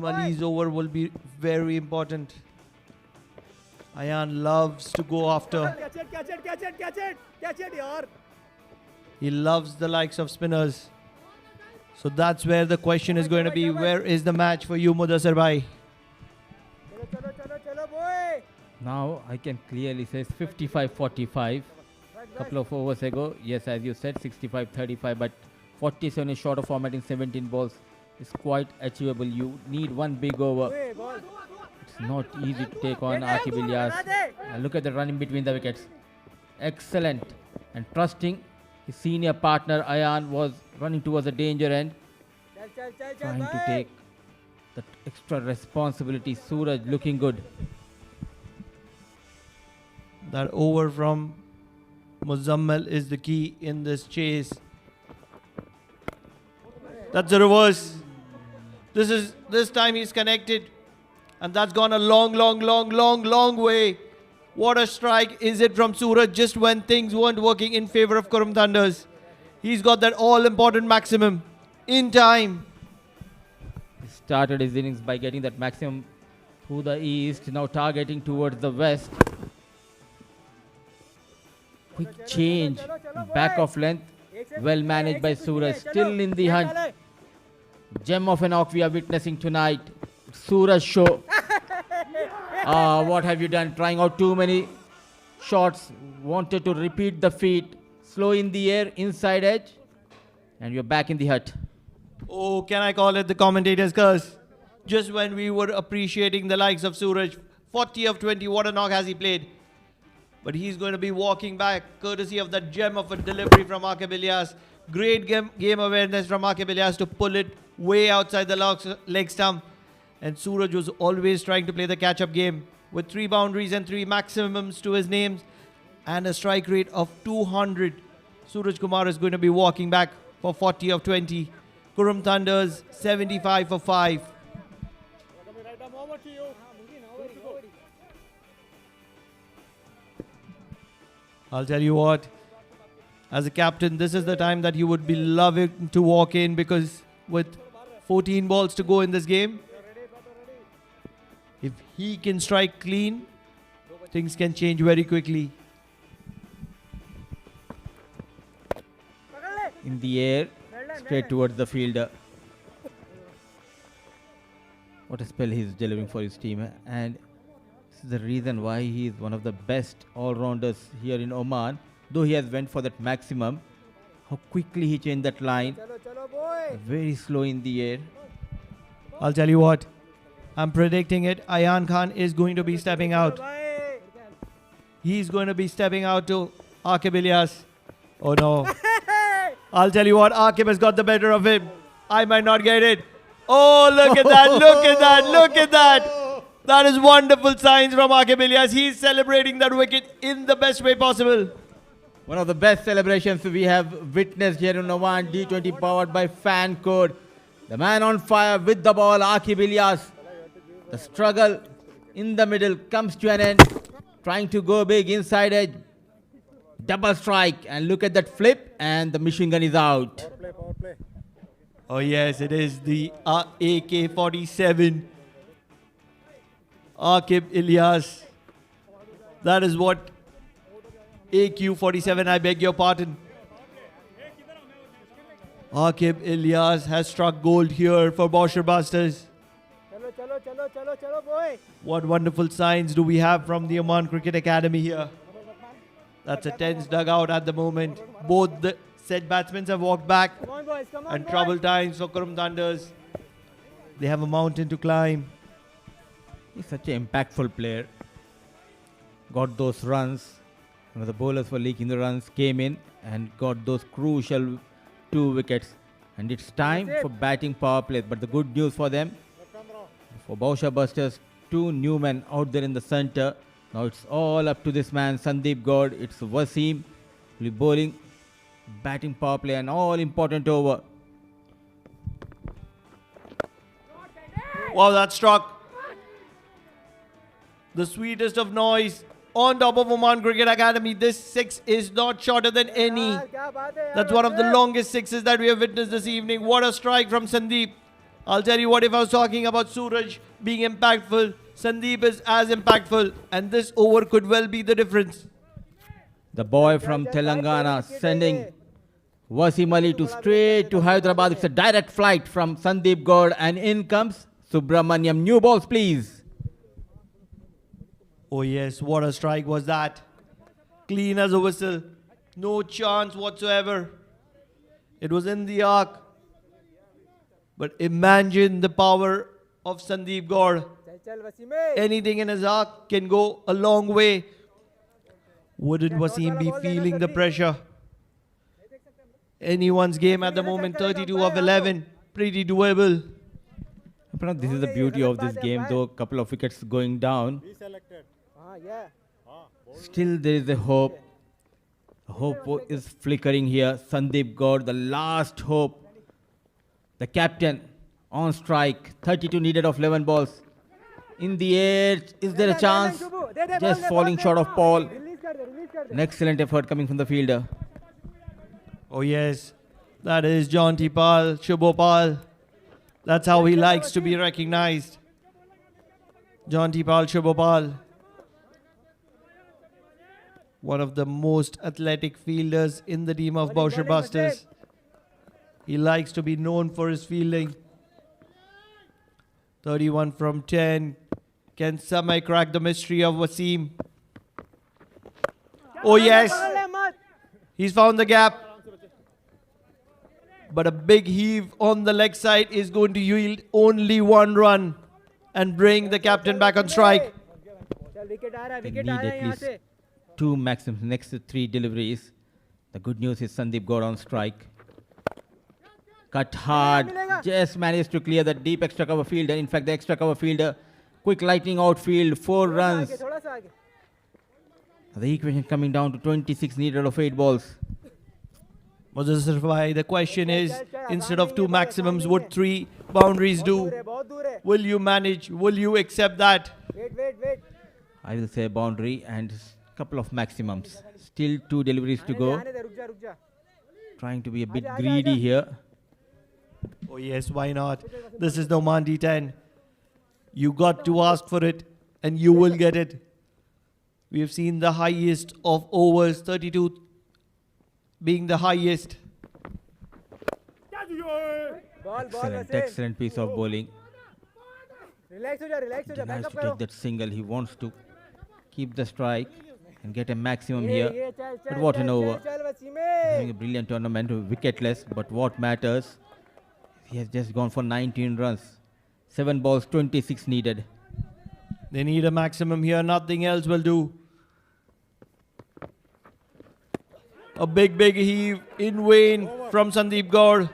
Ali's over will be very important. Ayan loves to go after. Catch it, yaar. He loves the likes of spinners. So that's where the question is going to be. Where is the match for you, Mudassir Bhai? Chalo, boy. Now I can clearly say it's 55-45. Couple of overs ago, yes, as you said, 65-35, but 47 is short of format in 17 balls. It's quite achievable. You need one big over. It's not easy to take on Aqib Ilyas. Look at the run in between the wickets. Excellent. And trusting his senior partner Ayan was running towards the danger end. Trying to take that extra responsibility. Suraj looking good. That over from Muzammil is the key in this chase. That's the reverse. This time he's connected. And that's gone a long way. What a strike is it from Suraj just when things weren't working in favor of Qurum Thunders. He's got that all-important maximum in time. He started his innings by getting that maximum to the east, now targeting towards the west. Quick change, back of length, Well managed by Suraj. Still in the hunt. Gem of an knock we are witnessing tonight. Suraj show. What have you done? Trying out too many shots. Wanted to repeat the feat. Slow in the air, inside edge. And you're back in the hut. Oh, can I call it the commentator's curse? Just when we were appreciating the likes of Suraj, 40 of 20, what a knock has he played. But he's going to be walking back, courtesy of that gem of a delivery from Aqib Ilyas. Great game awareness from Aqib Ilyas to pull it way outside the leg stump. And Suraj was always trying to play the catch-up game with 3 boundaries and 3 maximums to his names and a strike rate of 200. Suraj Kumar is going to be walking back for 40 of 20. Qurum Thunders 75 for 5. I'll tell you what, as a captain, this is the time that you would be loving to walk in, because with 14 balls to go in this game, if he can strike clean, things can change very quickly. In the air, straight towards the fielder. What a spell he's delivering for his team. And this is the reason why he is one of the best all-rounders here in Oman. Though he has went for that maximum. How quickly he changed that line. Very slow in the air. I'll tell you what, I'm predicting it. Ayan Khan is going to be stepping out. He's going to be stepping out to Aqib Ilyas. Oh no. I'll tell you what, Aqib has got the better of him. I might not get it. Oh, look at that, look at that, look at that. That is wonderful signs from Aqib Ilyas. He's celebrating that wicket in the best way possible. One of the best celebrations we have witnessed here in Oman D20, powered by Fancode. The man on fire with the ball, Aqib Ilyas. The struggle in the middle comes to an end. Trying to go big inside edge. Double strike, and look at that flip, and the machine gun is out. Oh yes, it is the AK-47. Aqib Ilyas. That is what AQ-47, I beg your pardon. Aqib Ilyas has struck gold here for Bousher Busters. What wonderful signs do we have from the Oman Cricket Academy here. That's a tense dugout at the moment. Both the set batsmen have walked back. And trouble times for Qurum Thunders. They have a mountain to climb. He's such an impactful player. Got those runs. The bowlers were leaking the runs, came in and got those crucial 2 wickets. And it's time for batting power plays. But the good news for them, for Bousher Busters, 2 new men out there in the center. Now it's all up to this man, Sandeep Gaur. It's Wasim. Will be bowling, batting power play, and all important over. Wow, that struck. The sweetest of noise on top of Oman Cricket Academy. This 6 is not shorter than any. That's one of the longest 6s that we have witnessed this evening. What a strike from Sandeep. I'll tell you what, if I was talking about Suraj being impactful, Sandeep is as impactful, and this over could well be the difference. The boy from Telangana sending Wasim Ali to straight to Hyderabad. It's a direct flight from Sandeep Gaur, and in comes Subramaniam. New balls, please. Oh yes, what a strike was that. Clean as a whistle. No chance whatsoever. It was in the arc. But imagine the power of Sandeep Gaur. Anything in his arc can go a long way. Wouldn't Wasim be feeling the pressure? Anyone's game at the moment, 32 of 11. Pretty doable. This is the beauty of this game, though a couple of wickets going down. Still there is a hope. Hope is flickering here. Sandeep Gaur, the last hope. The captain on strike. 32 needed of 11 balls. In the air, is there a chance? Just falling short of Paul. An excellent effort coming from the fielder. Oh yes, that is Jaunty Pal, Shubhopal. That's how he likes to be recognized. Jaunty Pal, Shubhopal. one of the most athletic fielders in the team of Bousher Busters. He likes to be known for his fielding. 31 from 10. Can Samay crack the mystery of Wasim? Oh yes! He's found the gap. But a big heave on the leg side is going to yield only one run and bring the captain back on strike. They need at least 2 maximums next to 3 deliveries. The good news is Sandeep got on strike. Cut hard, just managed to clear the deep extra cover fielder. In fact, the extra cover fielder, quick lightning outfield, 4 runs. The equation coming down to 26 needed of 8 balls. Muzaffar, the question is, instead of 2 maximums, would 3 boundaries do? Will you manage? Will you accept that? I will say boundary and couple of maximums. Still 2 deliveries to go. Trying to be a bit greedy here. Oh yes, why not? This is the Oman D10. You got to ask for it and you will get it. We have seen the highest of overs, 32 being the highest. Excellent piece of bowling. Relax ho ja, relax ho ja. He has Back up to karo. take that single. He wants to keep the strike and get a maximum here. But what an over. Having a brilliant tournament, wicketless. But what matters, he has just gone for 19 runs. 7 balls, 26 needed. They need a maximum here, nothing else will do. A big heave in vain from Sandeep Gaur.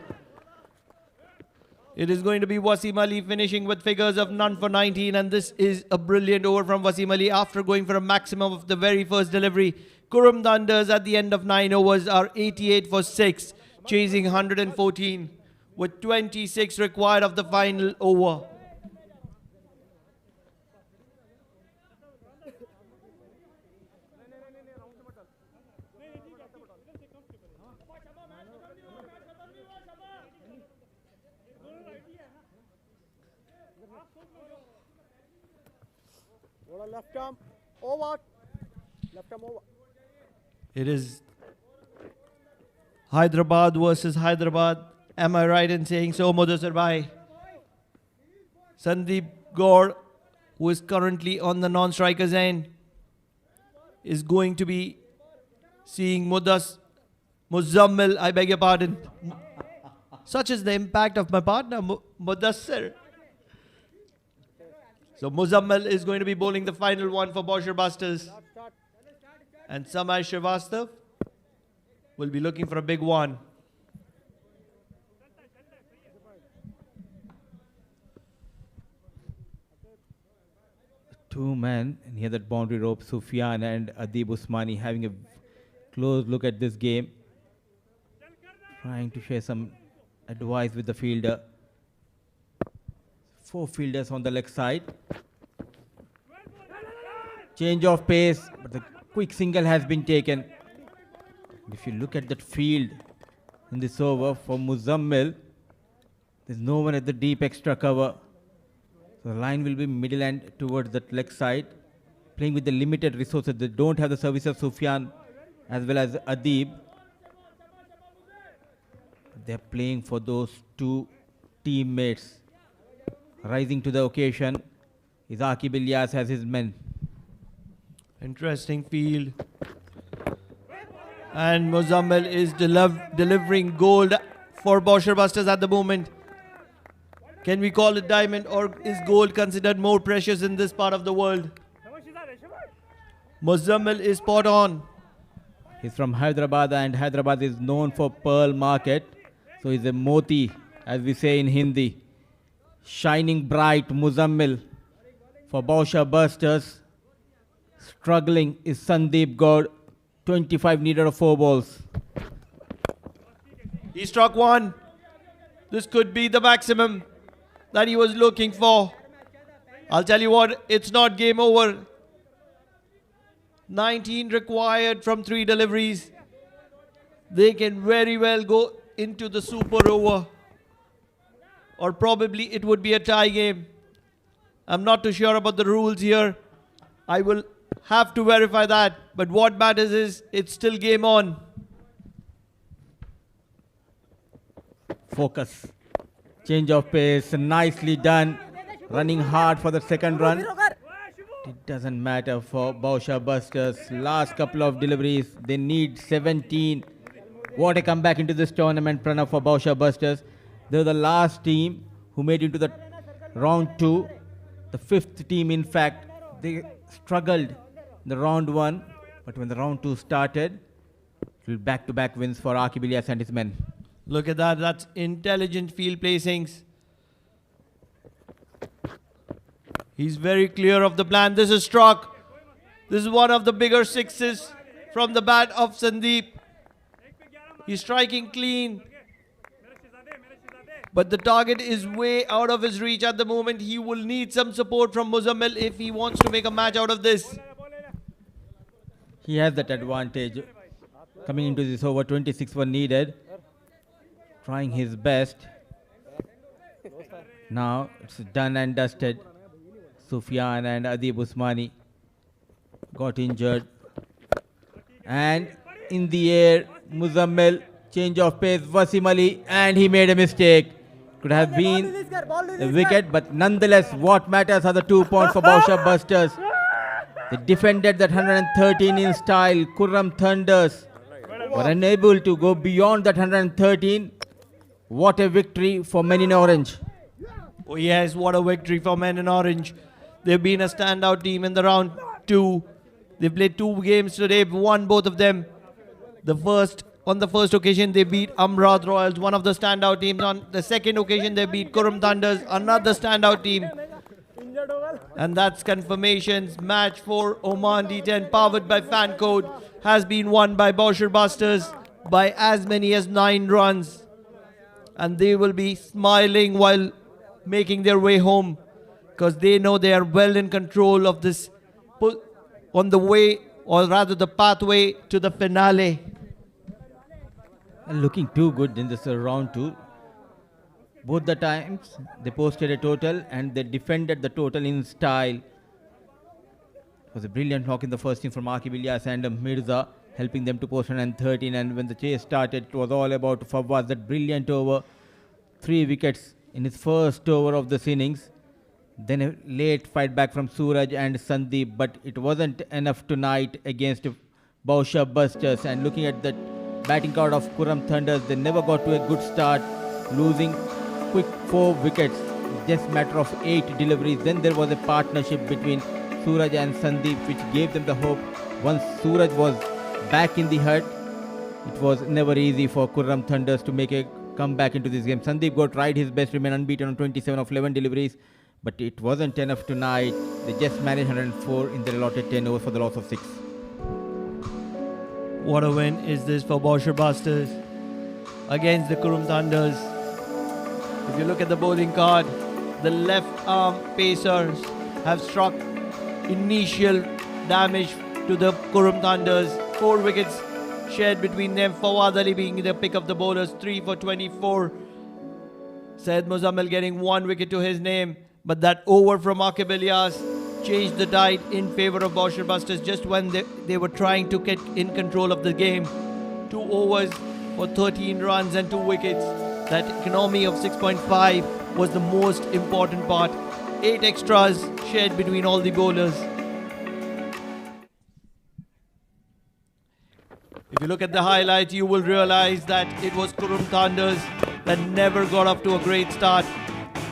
It is going to be Wasim Ali finishing with figures of none for 19, and this is a brilliant over from Wasim Ali after going for a maximum of the very first delivery. Qurum Thunders at the end of 9 overs are 88 for 6, chasing 114 with 26 required of the final over. Left arm over. Left arm over. It is Hyderabad versus Hyderabad. Am I right in saying so, Mudassir Bhai? Sandeep Gaur, who is currently on the non-striker's end, is going to be seeing Muzammil, I beg your pardon. Such is the impact of my partner, Mudassir. So Muzammil is going to be bowling the final one for Bousher Busters. And Samay Srivastav will be looking for a big one. Two men near that boundary rope, Sufyan and Adib Usmani, having a close look at this game. Trying to share some advice with the fielder. 4 fielders on the leg side. Change of pace, but the quick single has been taken. If you look at that field in this over for Muzammil, there's no one at the deep extra cover. So the line will be middle and towards that leg side. Playing with the limited resources. They don't have the service of Sufyan as well as Adib. They're playing for those 2 teammates. Rising to the occasion is Aqib Ilyas as his men. Interesting field. And Muzammil is delivering gold for Bousher Busters at the moment. Can we call it diamond, or is gold considered more precious in this part of the world? Muzammil is spot on. He's from Hyderabad, and Hyderabad is known for pearl market. So he's a moti, as we say in Hindi. Shining bright Muzammil for Bousher Busters. Struggling is Sandeep Gaur. 25 needed of 4 balls. He struck one. This could be the maximum that he was looking for. I'll tell you what, it's not game over. 19 required from 3 deliveries. They can very well go into the super over. Or probably it would be a tie game. I'm not too sure about the rules here. I will have to verify that. But what matters is it's still game on. Focus. Change of pace. Nicely done. Running hard for the second run. It doesn't matter for Bousher Busters. Last couple of deliveries. They need 17. What a comeback into this tournament, Pranav, for Bousher Busters. They're the last team who made into the round 2. The 5th team, in fact. They struggled in the round 1. But when the round 2 started, it was back-to-back wins for Archibilias and his men. Look at that. That's intelligent field placings. He's very clear of the plan. This is struck. This is one of the bigger sixes from the bat of Sandeep. He's striking clean. But the target is way out of his reach at the moment. He will need some support from Muzammil if he wants to make a match out of this. He has that advantage. Coming into this over, 26 were needed. Trying his best. Now it's done and dusted. Sufyan and Adib Usmani got injured. And in the air, Muzammil, change of pace, Wasim Ali, and he made a mistake. Could have been a wicket, but nonetheless, what matters are the 2 points for Bousher Busters. They defended that 113 in style. Qurum Thunders were unable to go beyond that 113. What a victory for Men in Orange. Oh yes, what a victory for Men in Orange. They've been a standout team in the round 2. They've played 2 games today, won both of them. On the first occasion, they beat Amrad Royals, one of the standout teams. On the second occasion, they beat Qurum Thunders, another standout team. And that's confirmations. Match for Oman D10, powered by Fancode, has been won by Bousher Busters by as many as 9 runs. And they will be smiling while making their way home, because they know they are well in control of this, on the way, or rather the pathway to the finale. Looking too good in this round 2. Both the times they posted a total and they defended the total in style. It was a brilliant knock in the first inning from Archibilias and Mirza, helping them to post 113. And when the chase started, it was all about Fawaz, that brilliant over. 3 wickets in his first over of this innings. Then a late fight back from Suraj and Sandeep, but it wasn't enough tonight against Bousher Busters. And looking at the batting card of Qurum Thunders, they never got to a good start, losing quick 4 wickets. Just matter of 8 deliveries. Then there was a partnership between Suraj and Sandeep, which gave them the hope. Once Suraj was back in the hut, it was never easy for Qurum Thunders to make a comeback into this game. Sandeep Gaur tried his best to remain unbeaten on 27 of 11 deliveries, but it wasn't enough tonight. They just managed 104 in their allotted 10 overs for the loss of 6. What a win is this for Bousher Busters against the Qurum Thunders. If you look at the bowling card, the left arm pacers have struck initial damage to the Qurum Thunders. 4 wickets shared between them. Fawad Ali being the pick of the bowlers, 3 for 24. Syed Muzammil getting 1 wicket to his name. But that over from Archibilias changed the tide in favor of Bousher Busters just when they were trying to get in control of the game. 2 overs for 13 runs and 2 wickets. That economy of 6.5 was the most important part. 8 extras shared between all the bowlers. If you look at the highlights, you will realize that it was Qurum Thunders that never got off to a great start.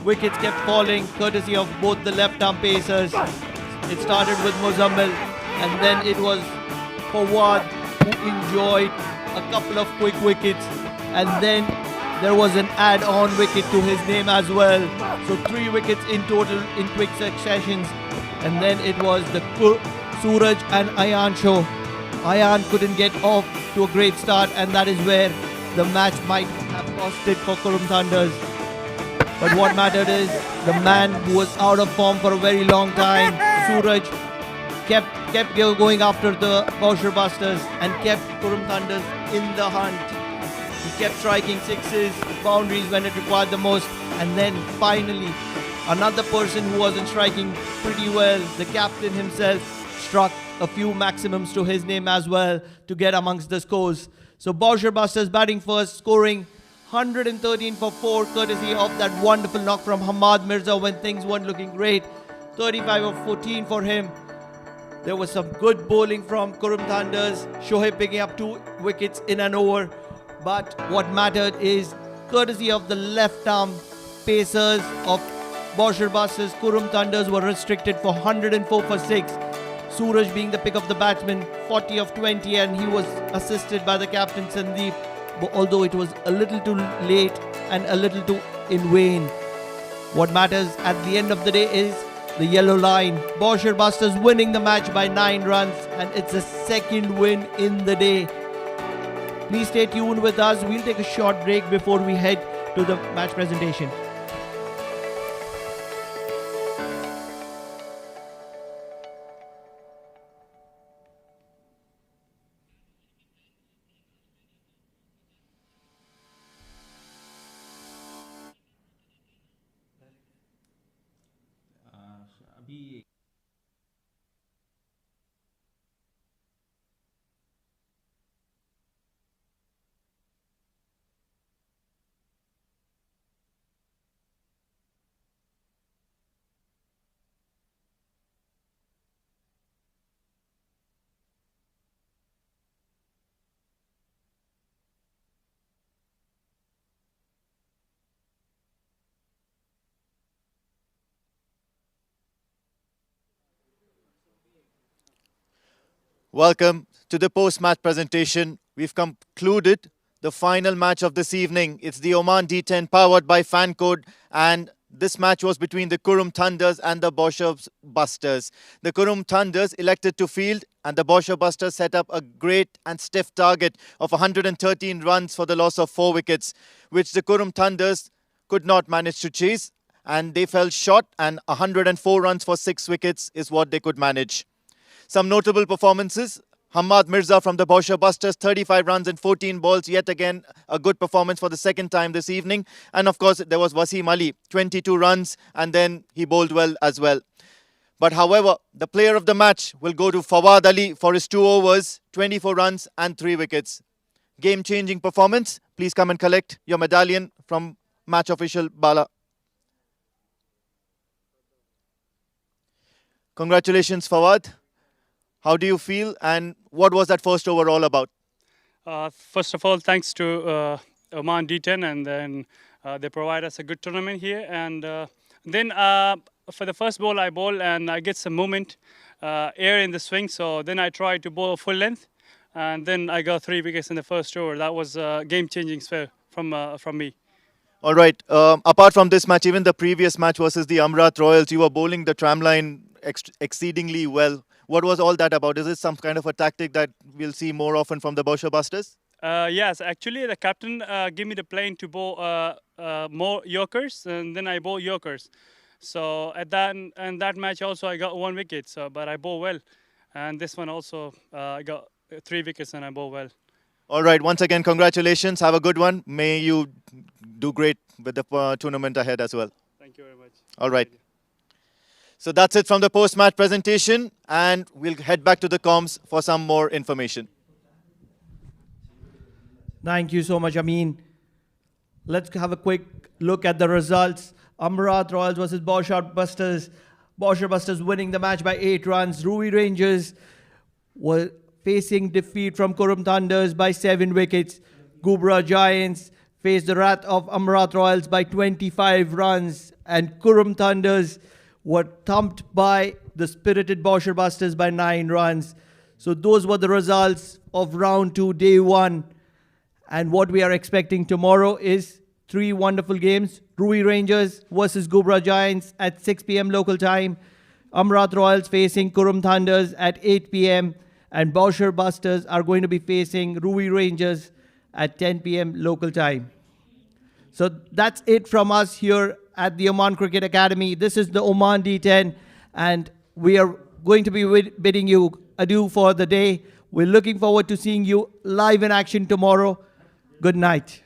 Wickets kept falling courtesy of both the left-arm pacers. It started with Muzammil, and then it was Fawad who enjoyed a couple of quick wickets, and then there was an add-on wicket to his name as well. So 3 wickets in total in quick successions, and then it was the Suraj and Ayan show. Ayan couldn't get off to a great start, and that is where the match might have cost it for Qurum Thunders. But what mattered is the man who was out of form for a very long time, Suraj, kept going after the Bousher Busters and kept Qurum Thunders in the hunt. He kept striking sixes, boundaries when it required the most, and then finally, another person who wasn't striking pretty well, the captain himself, struck a few maximums to his name as well to get amongst the scores. So Bousher Busters batting first, scoring 113 for 4, courtesy of that wonderful knock from Hamad Mirza when things weren't looking great. 35 of 14 for him. There was some good bowling from Qurum Thunders. Shoaib picking up 2 wickets in an over. But what mattered is, courtesy of the left arm pacers of Bousher Busters, Qurum Thunders were restricted for 104 for 6. Suraj being the pick of the batsman, 40 of 20, and he was assisted by the captain Sandeep, although it was a little too late and a little too in vain. What matters at the end of the day is the yellow line. Bousher Busters winning the match by 9 runs, and it's the second win in the day. Please stay tuned with us. We'll take a short break before we head to the match presentation. Welcome to the post-match presentation. We've concluded the final match of this evening. It's the Oman D10 powered by Fancode, and this match was between the Qurum Thunders and the Bousher Busters. The Qurum Thunders elected to field, and the Bousher Busters set up a great and stiff target of 113 runs for the loss of 4 wickets, which the Qurum Thunders could not manage to chase, and they fell short, and 104 runs for 6 wickets is what they could manage. Some notable performances. Hamad Mirza from the Bousher Busters, 35 runs in 14 balls. Yet again, a good performance for the second time this evening. And of course, there was Wasim Ali, 22 runs, and then he bowled well as well. But however, the player of the match will go to Fawad Ali for his 2 overs, 24 runs and 3 wickets. Game-changing performance. Please come and collect your medallion from match official Bala. Congratulations, Fawad. How do you feel, and what was that first over all about? First of all, thanks to Oman D10, and then they provide us a good tournament here. And then for the first ball, I bowl and I get some movement, air in the swing. So then I try to bowl full length, and then I got 3 wickets in the first over. That was a game-changing spell from me. All right. Apart from this match, even the previous match versus the Amrat Royals, you were bowling the tramline exceedingly well. What was all that about? Is it some kind of a tactic that we'll see more often from the Bousher Busters? Yes, actually the captain gave me the plane to bowl more Yorkers, and then I bowl Yorkers. So at that match also I got 1 wicket. So but I bowl well, and this one also I got 3 wickets and I bowl well. All right. Once again, congratulations. Have a good one. May you do great with the tournament ahead as well. Thank you very much. All right. So that's it from the post-match presentation, and we'll head back to the comms for some more information. Thank you so much, Amin. Let's have a quick look at the results. Amrat Royals versus Bousher Busters. Bousher Busters winning the match by 8 runs. Ruby Rangers were facing defeat from Qurum Thunders by 7 wickets. Gubra Giants faced the wrath of Amrat Royals by 25 runs. And Qurum Thunders were thumped by the spirited Bousher Busters by 9 runs. So those were the results of round 2, day 1. And what we are expecting tomorrow is 3 wonderful games. Ruby Rangers versus Gubra Giants at 6 p.m. local time. Amrat Royals facing Qurum Thunders at 8 p.m. And Bousher Busters are going to be facing Ruby Rangers at 10 p.m. local time. So that's it from us here at the Oman Cricket Academy. This is the Oman D10, and we are going to be bidding you adieu for the day. We're looking forward to seeing you live in action tomorrow. Good night.